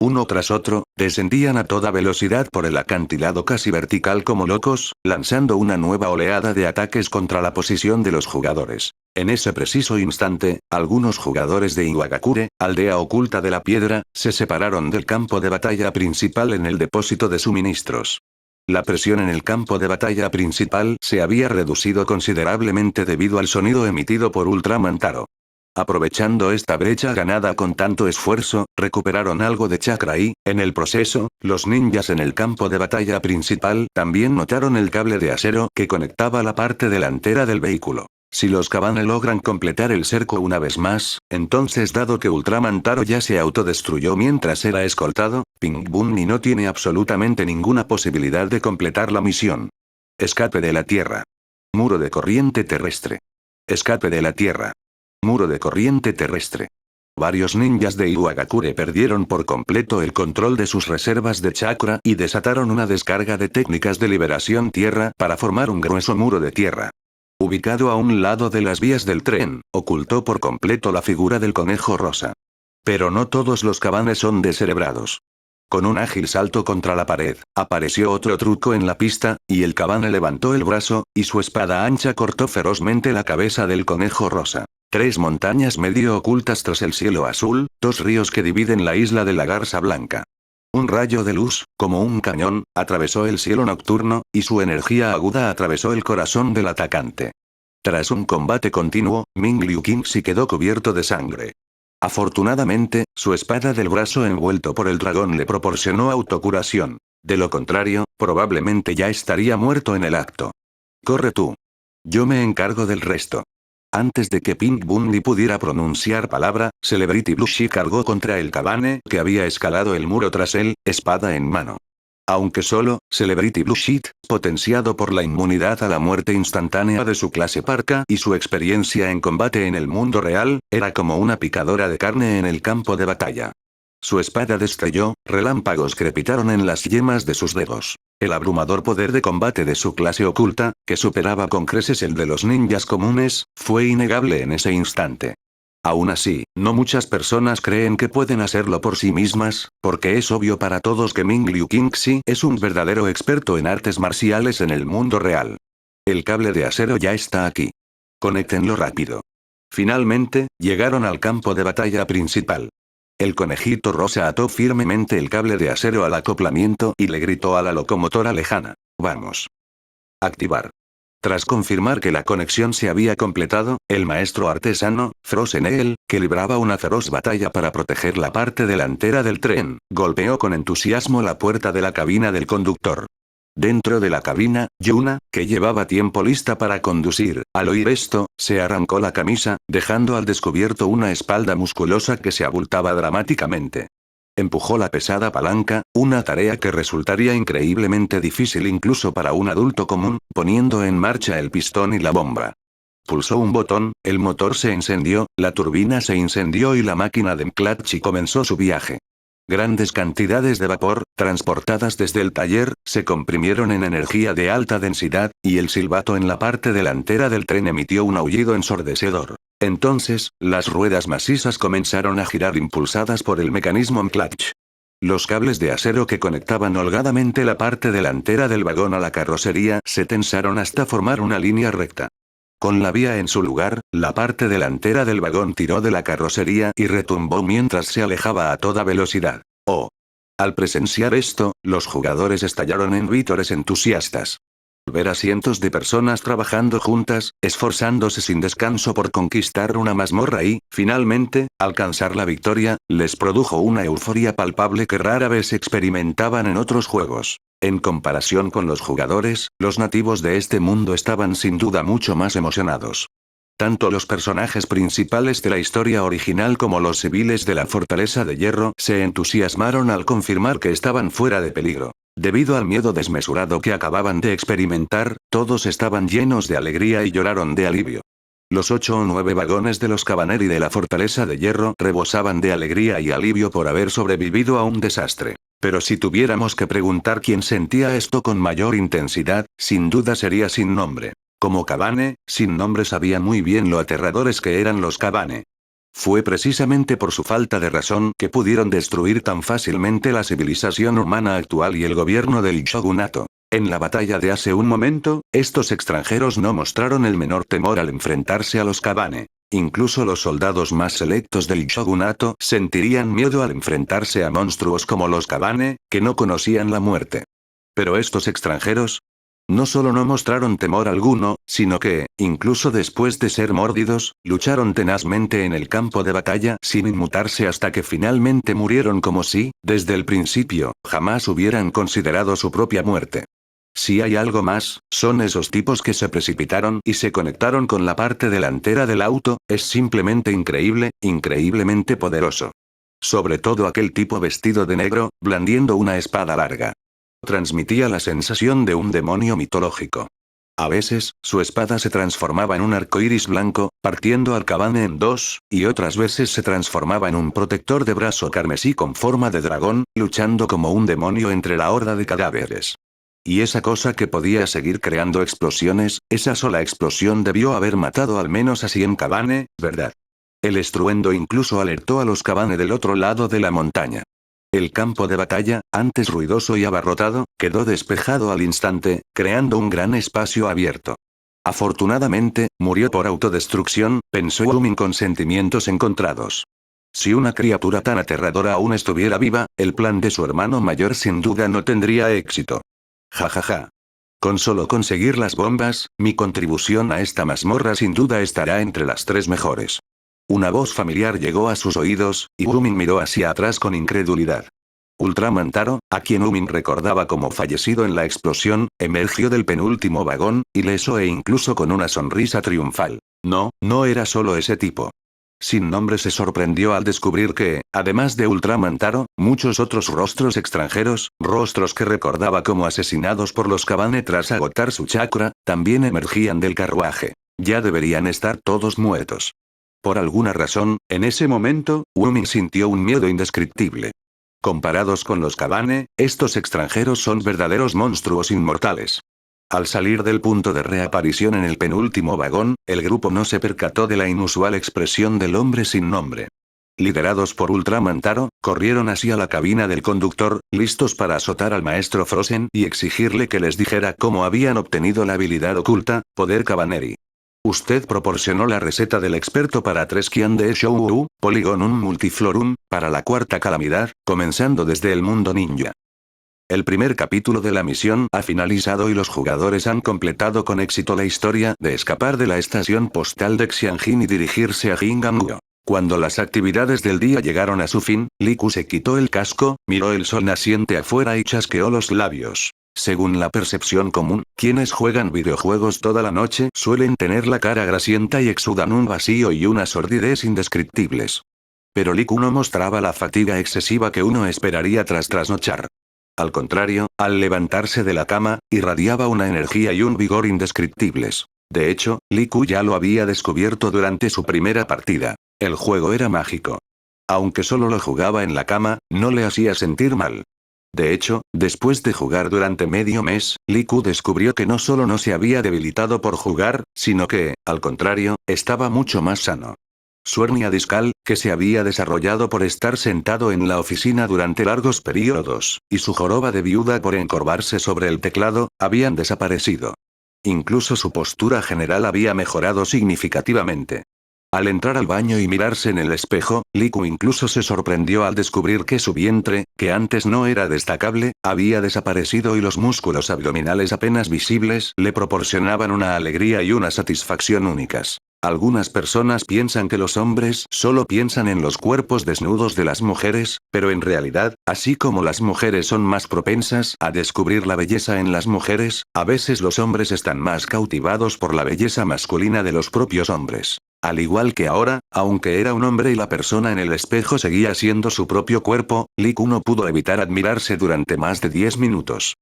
Uno tras otro, descendían a toda velocidad por el acantilado casi vertical como locos, lanzando una nueva oleada de ataques contra la posición de los jugadores. En ese preciso instante, algunos jugadores de Iwagakure, aldea oculta de la piedra, se separaron del campo de batalla principal en el depósito de suministros. La presión en el campo de batalla principal se había reducido considerablemente debido al sonido emitido por Ultraman Taro. Aprovechando esta brecha ganada con tanto esfuerzo, recuperaron algo de chakra y, en el proceso, los ninjas en el campo de batalla principal también notaron el cable de acero que conectaba la parte delantera del vehículo. Si los Kabane logran completar el cerco una vez más, entonces dado que Ultraman Taro ya se autodestruyó mientras era escoltado, Pink Bunny no tiene absolutamente ninguna posibilidad de completar la misión. Escape de la Tierra. Muro de corriente terrestre. Escape de la Tierra. Muro de corriente terrestre. Varios ninjas de Iwagakure perdieron por completo el control de sus reservas de chakra y desataron una descarga de técnicas de liberación tierra para formar un grueso muro de tierra. Ubicado a un lado de las vías del tren, ocultó por completo la figura del conejo rosa. Pero no todos los Kabane son descerebrados. Con un ágil salto contra la pared, apareció otro truco en la pista, y el Kabane levantó el brazo, y su espada ancha cortó ferozmente la cabeza del conejo rosa. 3 montañas medio ocultas tras el cielo azul, 2 ríos que dividen la isla de la Garza Blanca. Un rayo de luz, como un cañón, atravesó el cielo nocturno, y su energía aguda atravesó el corazón del atacante. Tras un combate continuo, Ming Liu Qingxi quedó cubierto de sangre. Afortunadamente, su espada del brazo envuelto por el dragón le proporcionó autocuración. De lo contrario, probablemente ya estaría muerto en el acto. Corre tú. Yo me encargo del resto. Antes de que Pink Bunny pudiera pronunciar palabra, Celebrity Blushi cargó contra el Kabane que había escalado el muro tras él, espada en mano. Aunque solo, Celebrity Blushi, potenciado por la inmunidad a la muerte instantánea de su clase parca y su experiencia en combate en el mundo real, era como una picadora de carne en el campo de batalla. Su espada destelló, relámpagos crepitaron en las yemas de sus dedos. El abrumador poder de combate de su clase oculta, que superaba con creces el de los ninjas comunes, fue innegable en ese instante. Aún así, no muchas personas creen que pueden hacerlo por sí mismas, porque es obvio para todos que Ming Liu Qingxi es un verdadero experto en artes marciales en el mundo real. El cable de acero ya está aquí. Conéctenlo rápido. Finalmente, llegaron al campo de batalla principal. El conejito rosa ató firmemente el cable de acero al acoplamiento y le gritó a la locomotora lejana: «Vamos. Activar». Tras confirmar que la conexión se había completado, el maestro artesano, Frozen Eagle, que libraba una feroz batalla para proteger la parte delantera del tren, golpeó con entusiasmo la puerta de la cabina del conductor. Dentro de la cabina, Yuna, que llevaba tiempo lista para conducir, al oír esto, se arrancó la camisa, dejando al descubierto una espalda musculosa que se abultaba dramáticamente. Empujó la pesada palanca, una tarea que resultaría increíblemente difícil incluso para un adulto común, poniendo en marcha el pistón y la bomba. Pulsó un botón, el motor se encendió, la turbina se incendió y la máquina de Mclatchy comenzó su viaje. Grandes cantidades de vapor, transportadas desde el taller, se comprimieron en energía de alta densidad, y el silbato en la parte delantera del tren emitió un aullido ensordecedor. Entonces, las ruedas macizas comenzaron a girar impulsadas por el mecanismo Mclatch. Los cables de acero que conectaban holgadamente la parte delantera del vagón a la carrocería se tensaron hasta formar una línea recta. Con la vía en su lugar, la parte delantera del vagón tiró de la carrocería y retumbó mientras se alejaba a toda velocidad. ¡Oh! Al presenciar esto, los jugadores estallaron en vítores entusiastas. Ver a cientos de personas trabajando juntas, esforzándose sin descanso por conquistar una mazmorra y, finalmente, alcanzar la victoria, les produjo una euforia palpable que rara vez experimentaban en otros juegos. En comparación con los jugadores, los nativos de este mundo estaban sin duda mucho más emocionados. Tanto los personajes principales de la historia original como los civiles de la Fortaleza de Hierro se entusiasmaron al confirmar que estaban fuera de peligro. Debido al miedo desmesurado que acababan de experimentar, todos estaban llenos de alegría y lloraron de alivio. Los 8 o 9 vagones de los Cabaneri de la Fortaleza de Hierro rebosaban de alegría y alivio por haber sobrevivido a un desastre. Pero si tuviéramos que preguntar quién sentía esto con mayor intensidad, sin duda sería Sin Nombre. Como Kabane, Sin Nombre sabía muy bien lo aterradores que eran los Kabane. Fue precisamente por su falta de razón que pudieron destruir tan fácilmente la civilización humana actual y el gobierno del shogunato. En la batalla de hace un momento, estos extranjeros no mostraron el menor temor al enfrentarse a los Kabane. Incluso los soldados más selectos del shogunato sentirían miedo al enfrentarse a monstruos como los Kabane, que no conocían la muerte. Pero estos extranjeros, no solo no mostraron temor alguno, sino que, incluso después de ser mordidos, lucharon tenazmente en el campo de batalla sin inmutarse hasta que finalmente murieron como si, desde el principio, jamás hubieran considerado su propia muerte. Si hay algo más, son esos tipos que se precipitaron y se conectaron con la parte delantera del auto, es simplemente increíble, increíblemente poderoso. Sobre todo aquel tipo vestido de negro, blandiendo una espada larga. Transmitía la sensación de un demonio mitológico. A veces, su espada se transformaba en un arco iris blanco, partiendo al Kabane en dos, y otras veces se transformaba en un protector de brazo carmesí con forma de dragón, luchando como un demonio entre la horda de cadáveres. Y esa cosa que podía seguir creando explosiones, esa sola explosión debió haber matado al menos a 100 Kabane, ¿verdad? El estruendo incluso alertó a los Kabane del otro lado de la montaña. El campo de batalla, antes ruidoso y abarrotado, quedó despejado al instante, creando un gran espacio abierto. Afortunadamente, murió por autodestrucción, pensó Umin con sentimientos encontrados. Si una criatura tan aterradora aún estuviera viva, el plan de su hermano mayor sin duda no tendría éxito. Jajaja. Con solo conseguir las bombas, mi contribución a esta mazmorra sin duda estará entre las 3 mejores. Una voz familiar llegó a sus oídos, y Umin miró hacia atrás con incredulidad. Ultraman Taro, a quien Umin recordaba como fallecido en la explosión, emergió del penúltimo vagón, ileso e incluso con una sonrisa triunfal. No, no era solo ese tipo. Sin nombre se sorprendió al descubrir que, además de Ultraman Taro, muchos otros rostros extranjeros, rostros que recordaba como asesinados por los Kabane tras agotar su chakra, también emergían del carruaje. Ya deberían estar todos muertos. Por alguna razón, en ese momento, Umin sintió un miedo indescriptible. Comparados con los Kabane, estos extranjeros son verdaderos monstruos inmortales. Al salir del punto de reaparición en el penúltimo vagón, el grupo no se percató de la inusual expresión del hombre sin nombre. Liderados por Ultraman Taro, corrieron hacia la cabina del conductor, listos para azotar al maestro Frozen y exigirle que les dijera cómo habían obtenido la habilidad oculta, Poder Cabaneri. Usted proporcionó la receta del experto para 3 Qian de Shou Polygonum Multiflorum, para la 4ª calamidad, comenzando desde el mundo ninja. El primer capítulo de la misión ha finalizado y los jugadores han completado con éxito la historia de escapar de la estación postal de Xianjin y dirigirse a Jinganguo. Cuando las actividades del día llegaron a su fin, Liku se quitó el casco, miró el sol naciente afuera y chasqueó los labios. Según la percepción común, quienes juegan videojuegos toda la noche suelen tener la cara grasienta y exudan un vacío y una sordidez indescriptibles. Pero Liku no mostraba la fatiga excesiva que uno esperaría tras trasnochar. Al contrario, al levantarse de la cama, irradiaba una energía y un vigor indescriptibles. De hecho, Liku ya lo había descubierto durante su primera partida. El juego era mágico. Aunque solo lo jugaba en la cama, no le hacía sentir mal. De hecho, después de jugar durante medio mes, Liku descubrió que no solo no se había debilitado por jugar, sino que, al contrario, estaba mucho más sano. Su hernia discal, que se había desarrollado por estar sentado en la oficina durante largos periodos, y su joroba de viuda por encorvarse sobre el teclado, habían desaparecido. Incluso su postura general había mejorado significativamente. Al entrar al baño y mirarse en el espejo, Liku incluso se sorprendió al descubrir que su vientre, que antes no era destacable, había desaparecido y los músculos abdominales apenas visibles le proporcionaban una alegría y una satisfacción únicas. Algunas personas piensan que los hombres solo piensan en los cuerpos desnudos de las mujeres, pero en realidad, así como las mujeres son más propensas a descubrir la belleza en las mujeres, a veces los hombres están más cautivados por la belleza masculina de los propios hombres. Al igual que ahora, aunque era un hombre y la persona en el espejo seguía siendo su propio cuerpo, Liku no pudo evitar admirarse durante más de 10 minutos.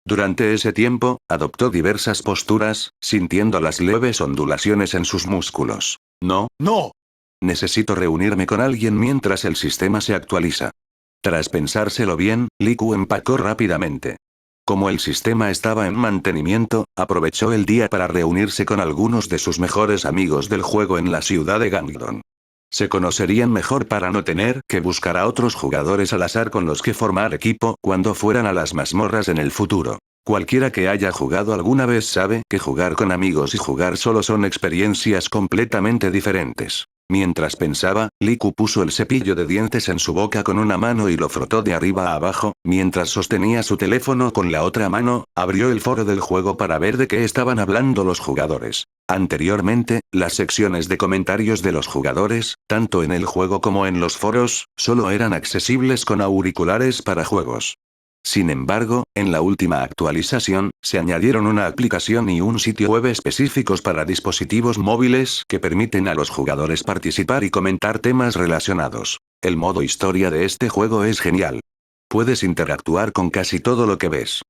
Durante ese tiempo, adoptó diversas posturas, sintiendo las leves ondulaciones en sus músculos. No, no. Necesito reunirme con alguien mientras el sistema se actualiza. Tras pensárselo bien, Liku empacó rápidamente. Como el sistema estaba en mantenimiento, aprovechó el día para reunirse con algunos de sus mejores amigos del juego en la ciudad de Gangdong. Se conocerían mejor para no tener que buscar a otros jugadores al azar con los que formar equipo cuando fueran a las mazmorras en el futuro. Cualquiera que haya jugado alguna vez sabe que jugar con amigos y jugar solo son experiencias completamente diferentes. Mientras pensaba, Liku puso el cepillo de dientes en su boca con una mano y lo frotó de arriba a abajo, mientras sostenía su teléfono con la otra mano, abrió el foro del juego para ver de qué estaban hablando los jugadores. Anteriormente, las secciones de comentarios de los jugadores, tanto en el juego como en los foros, solo eran accesibles con auriculares para juegos. Sin embargo, en la última actualización, se añadieron una aplicación y un sitio web específicos para dispositivos móviles que permiten a los jugadores participar y comentar temas relacionados. El modo historia de este juego es genial. Puedes interactuar con casi todo lo que ves.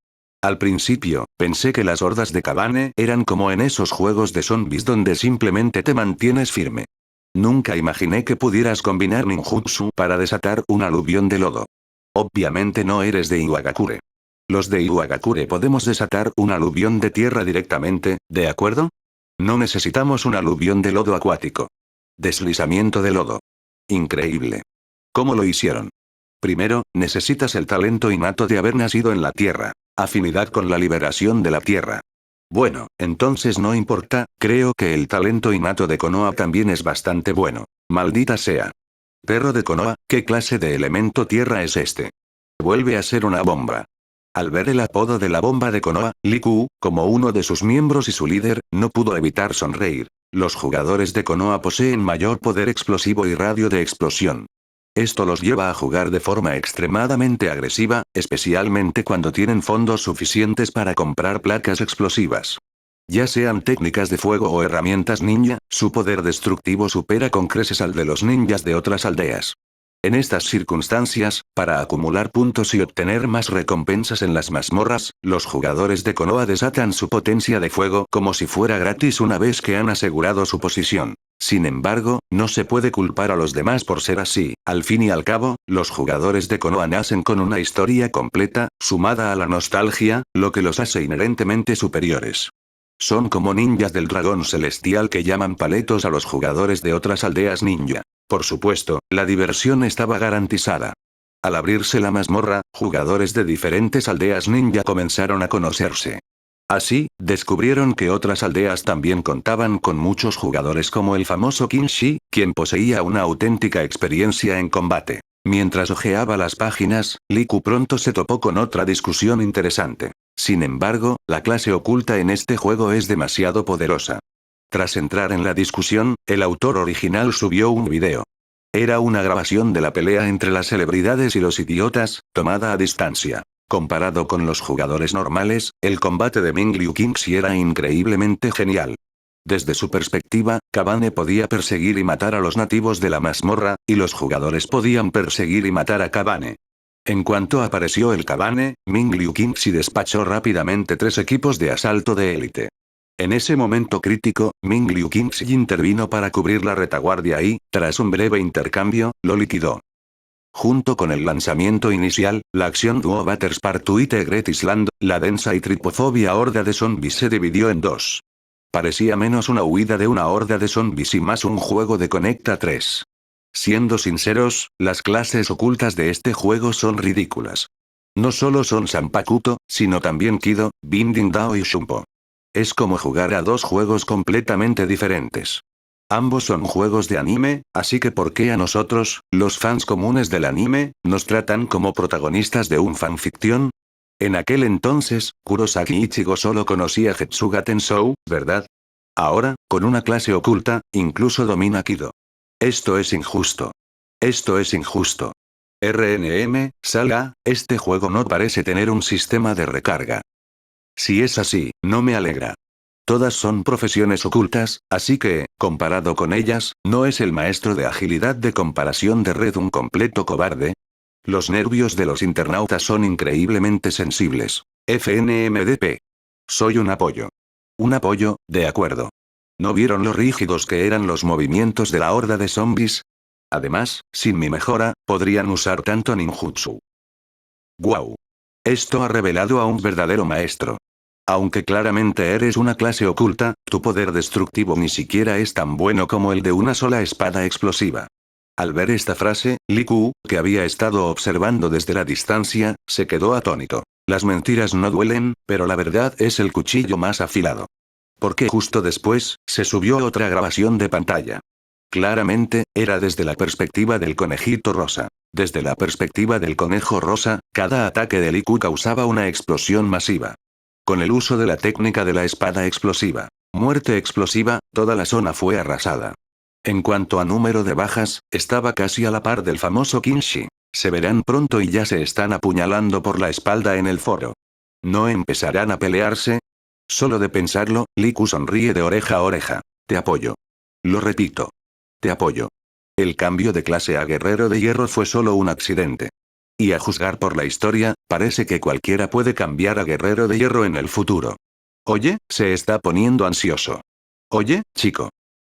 Al principio, pensé que las hordas de Kabane eran como en esos juegos de zombies donde simplemente te mantienes firme. Nunca imaginé que pudieras combinar ninjutsu para desatar un aluvión de lodo. Obviamente no eres de Iwagakure. Los de Iwagakure podemos desatar un aluvión de tierra directamente, ¿de acuerdo? No necesitamos un aluvión de lodo acuático. Deslizamiento de lodo. Increíble. ¿Cómo lo hicieron? Primero, necesitas el talento innato de haber nacido en la tierra. Afinidad con la liberación de la tierra. Bueno, entonces no importa, creo que el talento innato de Konoha también es bastante bueno. Maldita sea. Perro de Konoha, ¿qué clase de elemento tierra es este? Vuelve a ser una bomba. Al ver el apodo de la bomba de Konoha, Liku, como uno de sus miembros y su líder, no pudo evitar sonreír. Los jugadores de Konoha poseen mayor poder explosivo y radio de explosión. Esto los lleva a jugar de forma extremadamente agresiva, especialmente cuando tienen fondos suficientes para comprar placas explosivas. Ya sean técnicas de fuego o herramientas ninja, su poder destructivo supera con creces al de los ninjas de otras aldeas. En estas circunstancias, para acumular puntos y obtener más recompensas en las mazmorras, los jugadores de Konoha desatan su potencia de fuego como si fuera gratis una vez que han asegurado su posición. Sin embargo, no se puede culpar a los demás por ser así. Al fin y al cabo, los jugadores de Konoha nacen con una historia completa, sumada a la nostalgia, lo que los hace inherentemente superiores. Son como ninjas del dragón celestial que llaman paletos a los jugadores de otras aldeas ninja. Por supuesto, la diversión estaba garantizada. Al abrirse la mazmorra, jugadores de diferentes aldeas ninja comenzaron a conocerse. Así, descubrieron que otras aldeas también contaban con muchos jugadores como el famoso Kinshi, quien poseía una auténtica experiencia en combate. Mientras hojeaba las páginas, Liku pronto se topó con otra discusión interesante. Sin embargo, la clase oculta en este juego es demasiado poderosa. Tras entrar en la discusión, el autor original subió un video. Era una grabación de la pelea entre las celebridades y los idiotas, tomada a distancia. Comparado con los jugadores normales, el combate de Ming Liu Kingxi era increíblemente genial. Desde su perspectiva, Kabane podía perseguir y matar a los nativos de la mazmorra, y los jugadores podían perseguir y matar a Kabane. En cuanto apareció el Kabane, Ming Liu Kingxi despachó rápidamente 3 equipos de asalto de élite. En ese momento crítico, Ming Liu Kingxi intervino para cubrir la retaguardia y, tras un breve intercambio, lo liquidó. Junto con el lanzamiento inicial, la acción Duo Batters Partuite Great Island, la densa y tripofobia horda de zombies se dividió en 2. Parecía menos una huida de una horda de zombies y más un juego de Conecta 3. Siendo sinceros, las clases ocultas de este juego son ridículas. No solo son Sanpakuto, sino también Kido, Binding Dao y Shumpo. Es como jugar a 2 juegos completamente diferentes. Ambos son juegos de anime, así que ¿por qué a nosotros, los fans comunes del anime, nos tratan como protagonistas de un fanfiction? En aquel entonces, Kurosaki Ichigo solo conocía Getsuga Tensou, ¿verdad? Ahora, con una clase oculta, incluso domina Kido. Esto es injusto. Esto es injusto. RNM, Saga, este juego no parece tener un sistema de recarga. Si es así, no me alegra. Todas son profesiones ocultas, así que, comparado con ellas, ¿no es el maestro de agilidad de comparación de Red un completo cobarde? Los nervios de los internautas son increíblemente sensibles. FNMDP. Soy un apoyo. Un apoyo, de acuerdo. ¿No vieron lo rígidos que eran los movimientos de la horda de zombies? Además, sin mi mejora, podrían usar tanto ninjutsu. ¡Guau! Esto ha revelado a un verdadero maestro. Aunque claramente eres una clase oculta, tu poder destructivo ni siquiera es tan bueno como el de una sola espada explosiva. Al ver esta frase, Li Ku, que había estado observando desde la distancia, se quedó atónito. Las mentiras no duelen, pero la verdad es el cuchillo más afilado. Porque justo después, se subió otra grabación de pantalla. Claramente, era desde la perspectiva del conejito rosa. Desde la perspectiva del conejo rosa, cada ataque de Li Ku causaba una explosión masiva. Con el uso de la técnica de la espada explosiva, muerte explosiva, toda la zona fue arrasada. En cuanto a número de bajas, estaba casi a la par del famoso Kinshi. Se verán pronto y ya se están apuñalando por la espalda en el foro. ¿No empezarán a pelearse? Solo de pensarlo, Li Ku sonríe de oreja a oreja. Te apoyo. Lo repito. Te apoyo. El cambio de clase a guerrero de hierro fue solo un accidente. Y a juzgar por la historia, parece que cualquiera puede cambiar a guerrero de hierro en el futuro. Oye, se está poniendo ansioso. Oye, chico.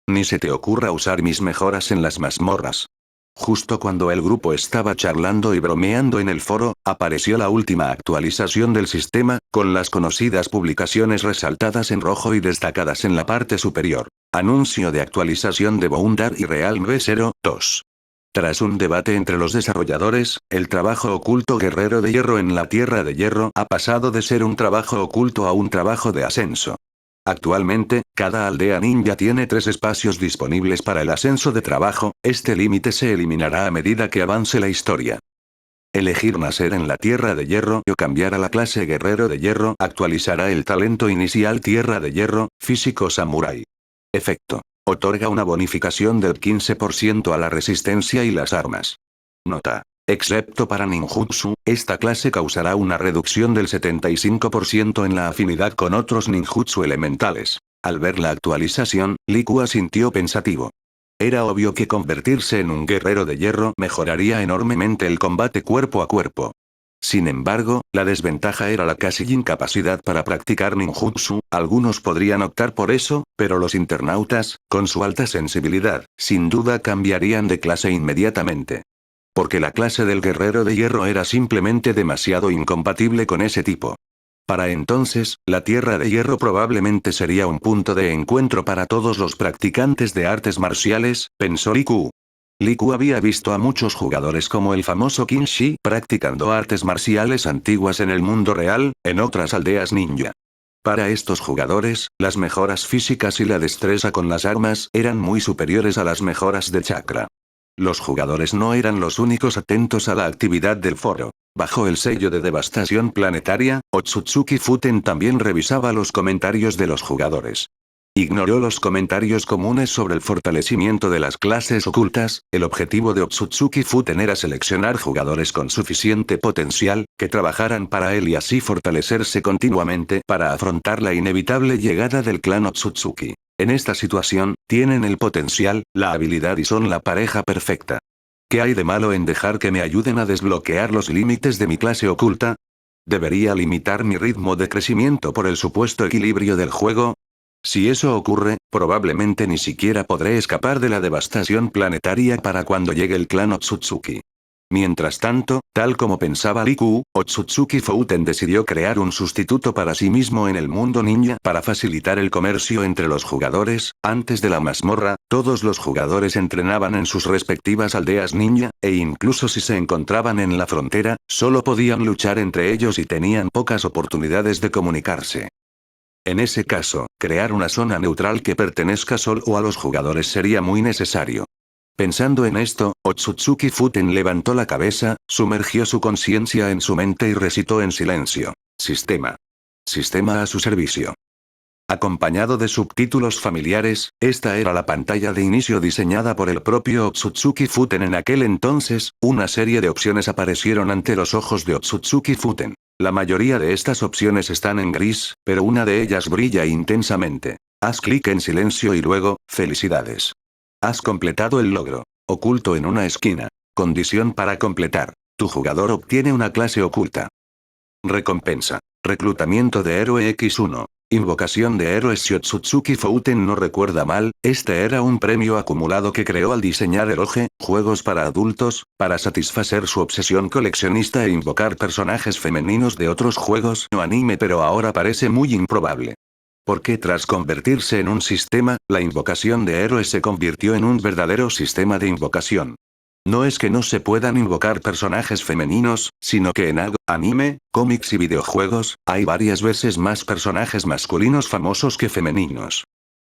Ni se te ocurra usar mis mejoras en las mazmorras. Justo cuando el grupo estaba charlando y bromeando en el foro, apareció la última actualización del sistema, con las conocidas publicaciones resaltadas en rojo y destacadas en la parte superior. Anuncio de actualización de Boundar y Realm V02. Tras un debate entre los desarrolladores, el trabajo oculto guerrero de hierro en la Tierra de Hierro ha pasado de ser un trabajo oculto a un trabajo de ascenso. Actualmente, cada aldea ninja tiene 3 espacios disponibles para el ascenso de trabajo, este límite se eliminará a medida que avance la historia. Elegir nacer en la Tierra de Hierro o cambiar a la clase Guerrero de Hierro actualizará el talento inicial Tierra de Hierro, físico Samurai. Efecto. Otorga una bonificación del 15% a la resistencia y las armas. Nota. Excepto para ninjutsu, esta clase causará una reducción del 75% en la afinidad con otros ninjutsu elementales. Al ver la actualización, Li Ku asintió pensativo. Era obvio que convertirse en un guerrero de hierro mejoraría enormemente el combate cuerpo a cuerpo. Sin embargo, la desventaja era la casi incapacidad para practicar ninjutsu, algunos podrían optar por eso, pero los internautas, con su alta sensibilidad, sin duda cambiarían de clase inmediatamente. Porque la clase del guerrero de hierro era simplemente demasiado incompatible con ese tipo. Para entonces, la Tierra de Hierro probablemente sería un punto de encuentro para todos los practicantes de artes marciales, pensó Li Ku. Li Ku había visto a muchos jugadores como el famoso Kinshi practicando artes marciales antiguas en el mundo real, en otras aldeas ninja. Para estos jugadores, las mejoras físicas y la destreza con las armas eran muy superiores a las mejoras de chakra. Los jugadores no eran los únicos atentos a la actividad del foro. Bajo el sello de devastación planetaria, Otsutsuki Futen también revisaba los comentarios de los jugadores. Ignoró los comentarios comunes sobre el fortalecimiento de las clases ocultas, el objetivo de Otsutsuki Futen era seleccionar jugadores con suficiente potencial, que trabajaran para él y así fortalecerse continuamente para afrontar la inevitable llegada del clan Otsutsuki. En esta situación, tienen el potencial, la habilidad y son la pareja perfecta. ¿Qué hay de malo en dejar que me ayuden a desbloquear los límites de mi clase oculta? ¿Debería limitar mi ritmo de crecimiento por el supuesto equilibrio del juego? Si eso ocurre, probablemente ni siquiera podré escapar de la devastación planetaria para cuando llegue el clan Otsutsuki. Mientras tanto, tal como pensaba Li Ku, Otsutsuki Futen decidió crear un sustituto para sí mismo en el mundo ninja para facilitar el comercio entre los jugadores. Antes de la mazmorra, todos los jugadores entrenaban en sus respectivas aldeas ninja, e incluso si se encontraban en la frontera, solo podían luchar entre ellos y tenían pocas oportunidades de comunicarse. En ese caso, crear una zona neutral que pertenezca solo a los jugadores sería muy necesario. Pensando en esto, Otsutsuki Futen levantó la cabeza, sumergió su conciencia en su mente y recitó en silencio. Sistema. Sistema a su servicio. Acompañado de subtítulos familiares, esta era la pantalla de inicio diseñada por el propio Otsutsuki Futen en aquel entonces, una serie de opciones aparecieron ante los ojos de Otsutsuki Futen. La mayoría de estas opciones están en gris, pero una de ellas brilla intensamente. Haz clic en silencio y luego, felicidades. Has completado el logro. Oculto en una esquina. Condición para completar. Tu jugador obtiene una clase oculta. Recompensa. Reclutamiento de héroe X1. Invocación de héroes. Si Otsutsuki Fouten no recuerda mal, este era un premio acumulado que creó al diseñar Eroge, juegos para adultos, para satisfacer su obsesión coleccionista e invocar personajes femeninos de otros juegos o anime, pero ahora parece muy improbable. Porque tras convertirse en un sistema, la invocación de héroes se convirtió en un verdadero sistema de invocación. No es que no se puedan invocar personajes femeninos, sino que en algo, anime, cómics y videojuegos, hay varias veces más personajes masculinos famosos que femeninos.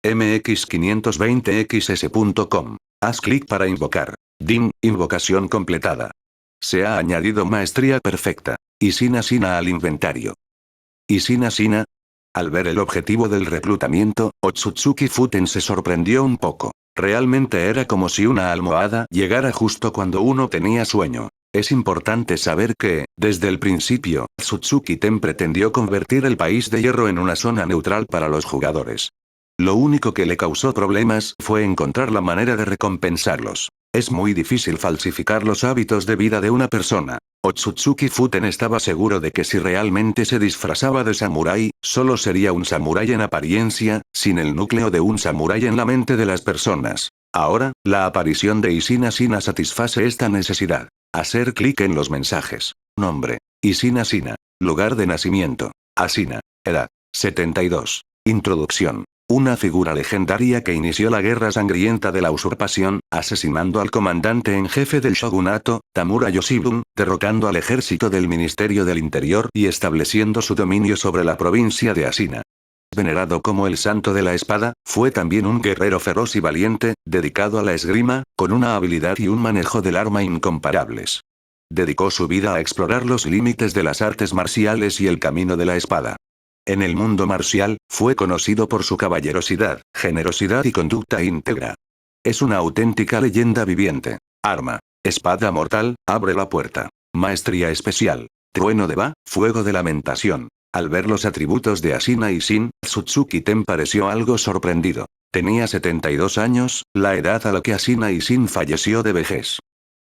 mx520xs.com. Haz clic para invocar. DIN, invocación completada. Se ha añadido maestría perfecta. Isina Sina al inventario. Isina Sina. Al ver el objetivo del reclutamiento, Otsutsuki Futen se sorprendió un poco. Realmente era como si una almohada llegara justo cuando uno tenía sueño. Es importante saber que, desde el principio, Otsutsuki Ten pretendió convertir el país de hierro en una zona neutral para los jugadores. Lo único que le causó problemas fue encontrar la manera de recompensarlos. Es muy difícil falsificar los hábitos de vida de una persona. Otsutsuki Futen estaba seguro de que si realmente se disfrazaba de samurái, solo sería un samurái en apariencia, sin el núcleo de un samurái en la mente de las personas. Ahora, la aparición de Isina Sina satisface esta necesidad. Hacer clic en los mensajes. Nombre. Isina Sina. Lugar de nacimiento. Asina. Edad. 72. Introducción. Una figura legendaria que inició la guerra sangrienta de la usurpación, asesinando al comandante en jefe del shogunato, Tamura Yoshibun, derrocando al ejército del Ministerio del Interior y estableciendo su dominio sobre la provincia de Asina. Venerado como el santo de la espada, fue también un guerrero feroz y valiente, dedicado a la esgrima, con una habilidad y un manejo del arma incomparables. Dedicó su vida a explorar los límites de las artes marciales y el camino de la espada. En el mundo marcial, fue conocido por su caballerosidad, generosidad y conducta íntegra. Es una auténtica leyenda viviente. Arma. Espada mortal, abre la puerta. Maestría especial. Trueno de Ba, fuego de lamentación. Al ver los atributos de Asina y Sin, Otsutsuki Ten pareció algo sorprendido. Tenía 72 años, la edad a la que Asina y Sin falleció de vejez.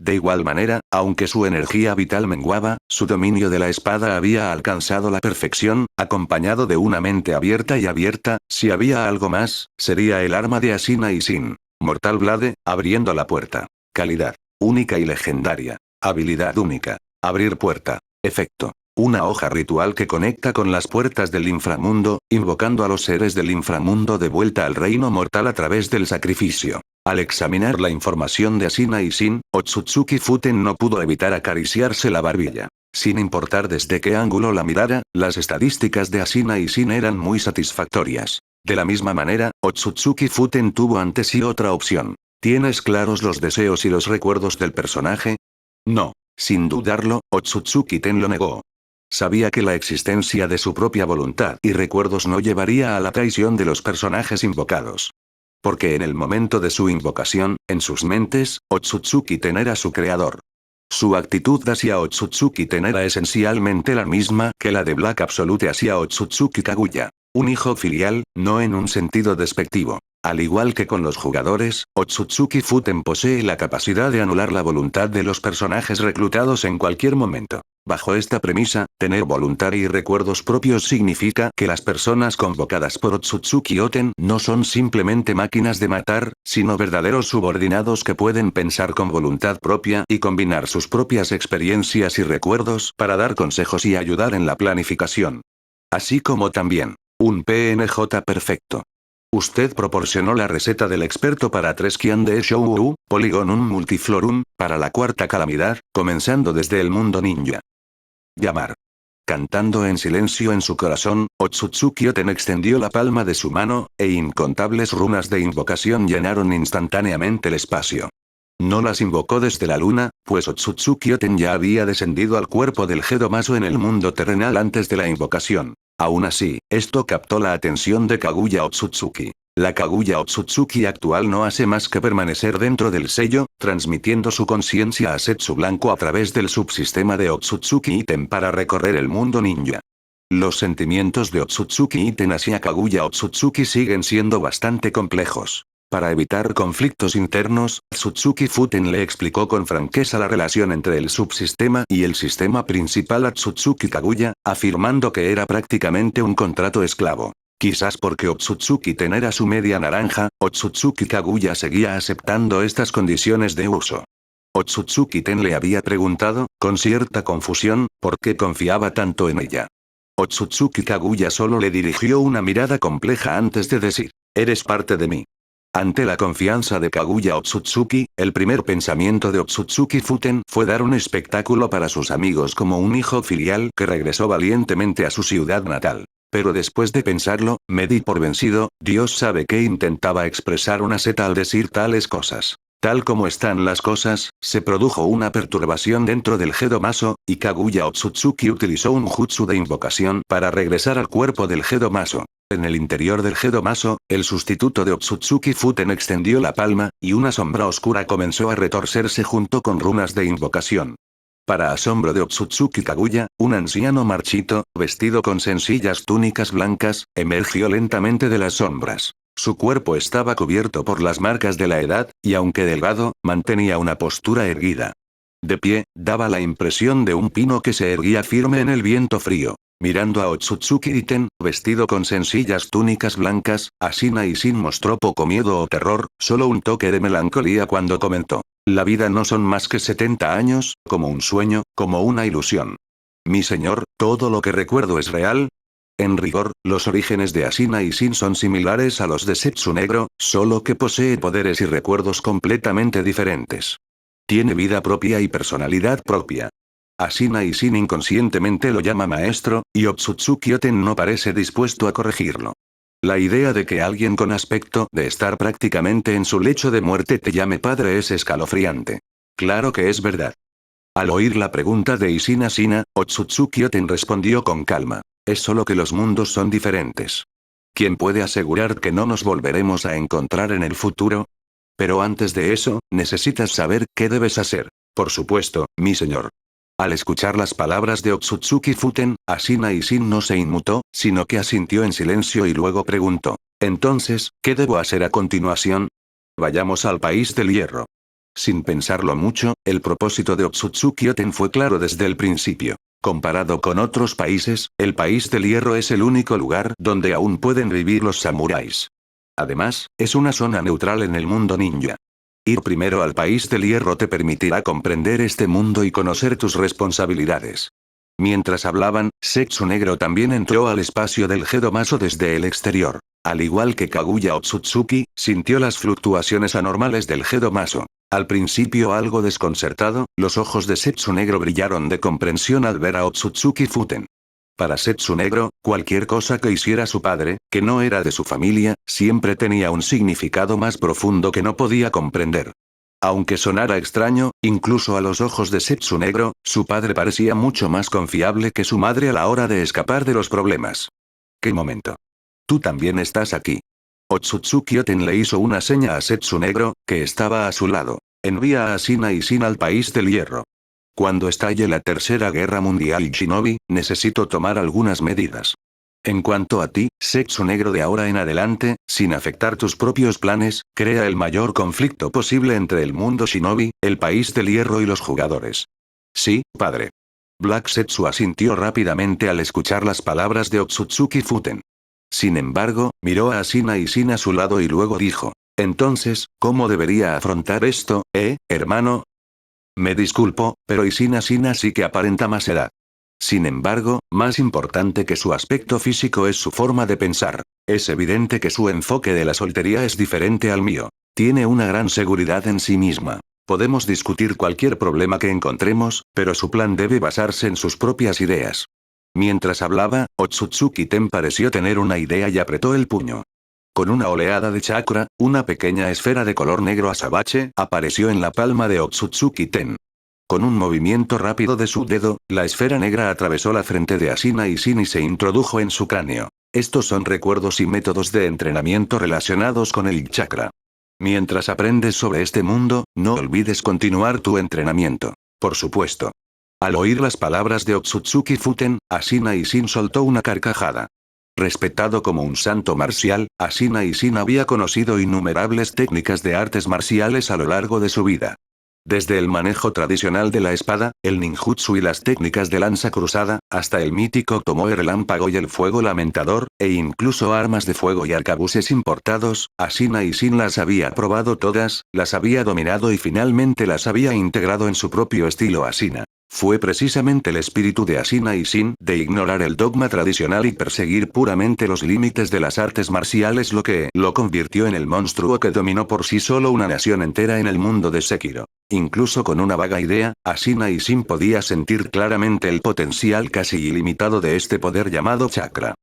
De igual manera, aunque su energía vital menguaba, su dominio de la espada había alcanzado la perfección, acompañado de una mente abierta y abierta. Si había algo más, sería el arma de Asina y Sin. Mortal Blade, abriendo la puerta. Calidad. Única y legendaria. Habilidad única. Abrir puerta. Efecto. Una hoja ritual que conecta con las puertas del inframundo, invocando a los seres del inframundo de vuelta al reino mortal a través del sacrificio. Al examinar la información de Asina y Sin, Otsutsuki Futen no pudo evitar acariciarse la barbilla. Sin importar desde qué ángulo la mirara, las estadísticas de Asina y Sin eran muy satisfactorias. De la misma manera, Otsutsuki Futen tuvo ante sí otra opción. ¿Tienes claros los deseos y los recuerdos del personaje? No. Sin dudarlo, Otsutsuki Ten lo negó. Sabía que la existencia de su propia voluntad y recuerdos no llevaría a la traición de los personajes invocados. Porque en el momento de su invocación, en sus mentes, Otsutsuki Ten era su creador. Su actitud hacia Otsutsuki Ten era esencialmente la misma que la de Black Absolute hacia Otsutsuki Kaguya. Un hijo filial, no en un sentido despectivo. Al igual que con los jugadores, Otsutsuki Futen posee la capacidad de anular la voluntad de los personajes reclutados en cualquier momento. Bajo esta premisa, tener voluntad y recuerdos propios significa que las personas convocadas por Otsutsuki Oten no son simplemente máquinas de matar, sino verdaderos subordinados que pueden pensar con voluntad propia y combinar sus propias experiencias y recuerdos para dar consejos y ayudar en la planificación. Así como también, un PNJ perfecto. Usted proporcionó la receta del experto para 3 Qian de Shou Polygonum Multiflorum, para la cuarta calamidad, comenzando desde el mundo ninja. Llamar. Cantando en silencio en su corazón, Otsutsuki Oten extendió la palma de su mano, e incontables runas de invocación llenaron instantáneamente el espacio. No las invocó desde la luna, pues Otsutsuki Oten ya había descendido al cuerpo del Gedomaso en el mundo terrenal antes de la invocación. Aún así, esto captó la atención de Kaguya Otsutsuki. La Kaguya Otsutsuki actual no hace más que permanecer dentro del sello, transmitiendo su conciencia a Setsu Blanco a través del subsistema de Otsutsuki Iten para recorrer el mundo ninja. Los sentimientos de Otsutsuki Iten hacia Kaguya Otsutsuki siguen siendo bastante complejos. Para evitar conflictos internos, Otsutsuki Futen le explicó con franqueza la relación entre el subsistema y el sistema principal a Otsutsuki Kaguya, afirmando que era prácticamente un contrato esclavo. Quizás porque Otsutsuki Ten era su media naranja, Otsutsuki Kaguya seguía aceptando estas condiciones de uso. Otsutsuki Ten le había preguntado, con cierta confusión, por qué confiaba tanto en ella. Otsutsuki Kaguya solo le dirigió una mirada compleja antes de decir, «Eres parte de mí». Ante la confianza de Kaguya Otsutsuki, el primer pensamiento de Otsutsuki Futen fue dar un espectáculo para sus amigos como un hijo filial que regresó valientemente a su ciudad natal. Pero después de pensarlo, me di por vencido, Dios sabe que intentaba expresar una seta al decir tales cosas. Tal como están las cosas, se produjo una perturbación dentro del Gedomaso, y Kaguya Otsutsuki utilizó un jutsu de invocación para regresar al cuerpo del Gedomaso. En el interior del Gedomaso, el sustituto de Otsutsuki Futen extendió la palma, y una sombra oscura comenzó a retorcerse junto con runas de invocación. Para asombro de Otsutsuki Kaguya, un anciano marchito, vestido con sencillas túnicas blancas, emergió lentamente de las sombras. Su cuerpo estaba cubierto por las marcas de la edad, y aunque delgado, mantenía una postura erguida. De pie, daba la impresión de un pino que se erguía firme en el viento frío. Mirando a Otsutsuki Ten, vestido con sencillas túnicas blancas, Ashina Ishin mostró poco miedo o terror, solo un toque de melancolía cuando comentó. La vida no son más que 70 años, como un sueño, como una ilusión. Mi señor, ¿todo lo que recuerdo es real? En rigor, los orígenes de Ashina Ishin son similares a los de Setsu Negro, solo que posee poderes y recuerdos completamente diferentes. Tiene vida propia y personalidad propia. Ashina Ishin inconscientemente lo llama maestro, y Otsutsuki Ten no parece dispuesto a corregirlo. La idea de que alguien con aspecto de estar prácticamente en su lecho de muerte te llame padre es escalofriante. Claro que es verdad. Al oír la pregunta de Ishin Ashina, Otsutsuki Ten respondió con calma. Es solo que los mundos son diferentes. ¿Quién puede asegurar que no nos volveremos a encontrar en el futuro? Pero antes de eso, necesitas saber qué debes hacer. Por supuesto, mi señor. Al escuchar las palabras de Otsutsuki Futen, Ashina Ishin no se inmutó, sino que asintió en silencio y luego preguntó. Entonces, ¿qué debo hacer a continuación? Vayamos al país del hierro. Sin pensarlo mucho, el propósito de Otsutsuki Ten fue claro desde el principio. Comparado con otros países, el país del hierro es el único lugar donde aún pueden vivir los samuráis. Además, es una zona neutral en el mundo ninja. Ir primero al país del hierro te permitirá comprender este mundo y conocer tus responsabilidades. Mientras hablaban, Setsu Negro también entró al espacio del Gedomaso desde el exterior. Al igual que Kaguya Otsutsuki, sintió las fluctuaciones anormales del Gedomaso. Al principio algo desconcertado, los ojos de Setsu Negro brillaron de comprensión al ver a Otsutsuki Futen. Para Setsu Negro, cualquier cosa que hiciera su padre, que no era de su familia, siempre tenía un significado más profundo que no podía comprender. Aunque sonara extraño, incluso a los ojos de Setsu Negro, su padre parecía mucho más confiable que su madre a la hora de escapar de los problemas. ¿Qué momento? Tú también estás aquí. Otsutsuki Ten le hizo una seña a Setsu Negro, que estaba a su lado. Envía a Ashina Ishin al país del hierro. Cuando estalle la Tercera Guerra Mundial Shinobi, necesito tomar algunas medidas. En cuanto a ti, Setsu Negro de ahora en adelante, sin afectar tus propios planes, crea el mayor conflicto posible entre el mundo Shinobi, el país del hierro y los jugadores. Sí, padre. Black Setsu asintió rápidamente al escuchar las palabras de Otsutsuki Futen. Sin embargo, miró a Ashina Ishin a su lado y luego dijo. Entonces, ¿cómo debería afrontar esto, hermano? Me disculpo, pero Ishin Ashina sí que aparenta más edad. Sin embargo, más importante que su aspecto físico es su forma de pensar. Es evidente que su enfoque de la soltería es diferente al mío. Tiene una gran seguridad en sí misma. Podemos discutir cualquier problema que encontremos, pero su plan debe basarse en sus propias ideas. Mientras hablaba, Otsutsuki Ten pareció tener una idea y apretó el puño. Con una oleada de chakra, una pequeña esfera de color negro azabache apareció en la palma de Otsutsuki Ten. Con un movimiento rápido de su dedo, la esfera negra atravesó la frente de Ashina Ishin y se introdujo en su cráneo. Estos son recuerdos y métodos de entrenamiento relacionados con el chakra. Mientras aprendes sobre este mundo, no olvides continuar tu entrenamiento. Por supuesto. Al oír las palabras de Otsutsuki Futen, Ashina Ishin soltó una carcajada. Respetado como un santo marcial, Ashina Ishin había conocido innumerables técnicas de artes marciales a lo largo de su vida. Desde el manejo tradicional de la espada, el ninjutsu y las técnicas de lanza cruzada, hasta el mítico tomoe relámpago y el fuego lamentador, e incluso armas de fuego y arcabuces importados, Ashina y Shin las había probado todas, las había dominado y finalmente las había integrado en su propio estilo Ashina. Fue precisamente el espíritu de Ashina y Shin de ignorar el dogma tradicional y perseguir puramente los límites de las artes marciales lo que lo convirtió en el monstruo que dominó por sí solo una nación entera en el mundo de Sekiro. Incluso con una vaga idea, Ashina y Shin podía sentir claramente el potencial casi ilimitado de este poder llamado chakra.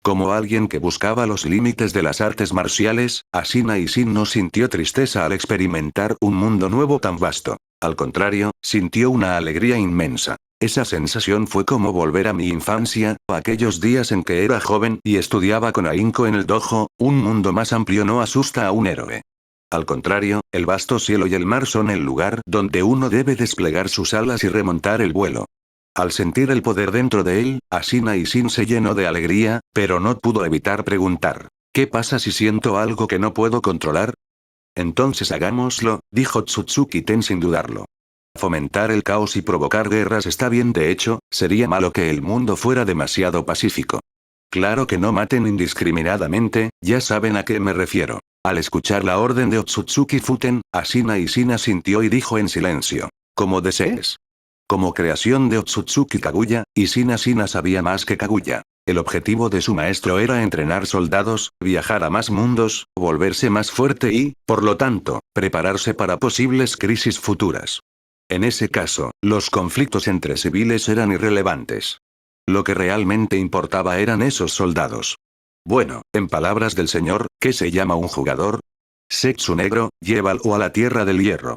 Como alguien que buscaba los límites de las artes marciales, Ashina y Shin no sintió tristeza al experimentar un mundo nuevo tan vasto. Al contrario, sintió una alegría inmensa. Esa sensación fue como volver a mi infancia, a aquellos días en que era joven y estudiaba con ahínco en el dojo. Un mundo más amplio no asusta a un héroe. Al contrario, el vasto cielo y el mar son el lugar donde uno debe desplegar sus alas y remontar el vuelo. Al sentir el poder dentro de él, Ashina y Shin se llenó de alegría, pero no pudo evitar preguntar: ¿qué pasa si siento algo que no puedo controlar? Entonces hagámoslo, dijo Tsutsuki Ten sin dudarlo. Fomentar el caos y provocar guerras está bien, de hecho, sería malo que el mundo fuera demasiado pacífico. Claro que no maten indiscriminadamente, ya saben a qué me refiero. Al escuchar la orden de Otsutsuki Futen, Ashina y Shin asintió y dijo en silencio: como desees. Como creación de Otsutsuki Kaguya, Ashina sabía más que Kaguya. El objetivo de su maestro era entrenar soldados, viajar a más mundos, volverse más fuerte y, por lo tanto, prepararse para posibles crisis futuras. En ese caso, los conflictos entre civiles eran irrelevantes. Lo que realmente importaba eran esos soldados. Bueno, en palabras del señor, ¿qué se llama un jugador? Setsu negro, llévalo a la tierra del hierro.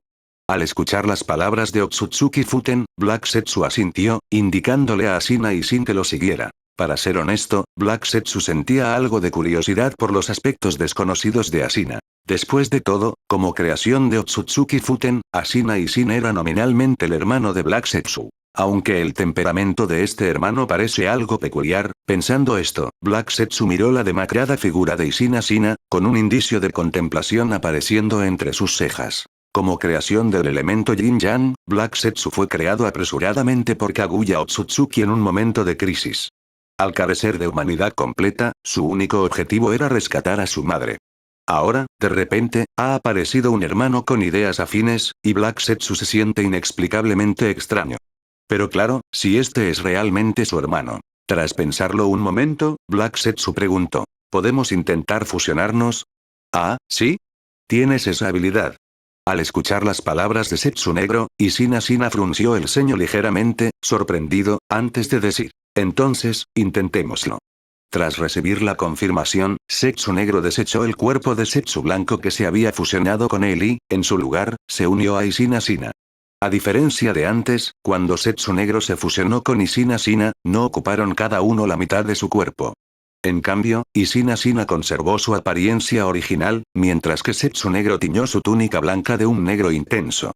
Al escuchar las palabras de Otsutsuki Futen, Black Setsu asintió, indicándole a Ashina y Shin que lo siguiera. Para ser honesto, Black Setsu sentía algo de curiosidad por los aspectos desconocidos de Ashina. Después de todo, como creación de Otsutsuki Futen, Ashina y Shin era nominalmente el hermano de Black Setsu. Aunque el temperamento de este hermano parece algo peculiar, pensando esto, Black Setsu miró la demacrada figura de Ashina, con un indicio de contemplación apareciendo entre sus cejas. Como creación del elemento Yin-Yang, Black Setsu fue creado apresuradamente por Kaguya Otsutsuki en un momento de crisis. Al carecer de humanidad completa, su único objetivo era rescatar a su madre. Ahora, de repente, ha aparecido un hermano con ideas afines, y Black Setsu se siente inexplicablemente extraño. Pero claro, si este es realmente su hermano. Tras pensarlo un momento, Black Setsu preguntó: ¿podemos intentar fusionarnos? Ah, ¿sí? ¿Tienes esa habilidad? Al escuchar las palabras de Setsu negro, Ashina frunció el ceño ligeramente, sorprendido, antes de decir: entonces, intentémoslo. Tras recibir la confirmación, Setsu negro desechó el cuerpo de Setsu blanco que se había fusionado con él y, en su lugar, se unió a Ashina. A diferencia de antes, cuando Setsu negro se fusionó con Ashina, no ocuparon cada uno la mitad de su cuerpo. En cambio, Ashina conservó su apariencia original, mientras que Setsu negro tiñó su túnica blanca de un negro intenso.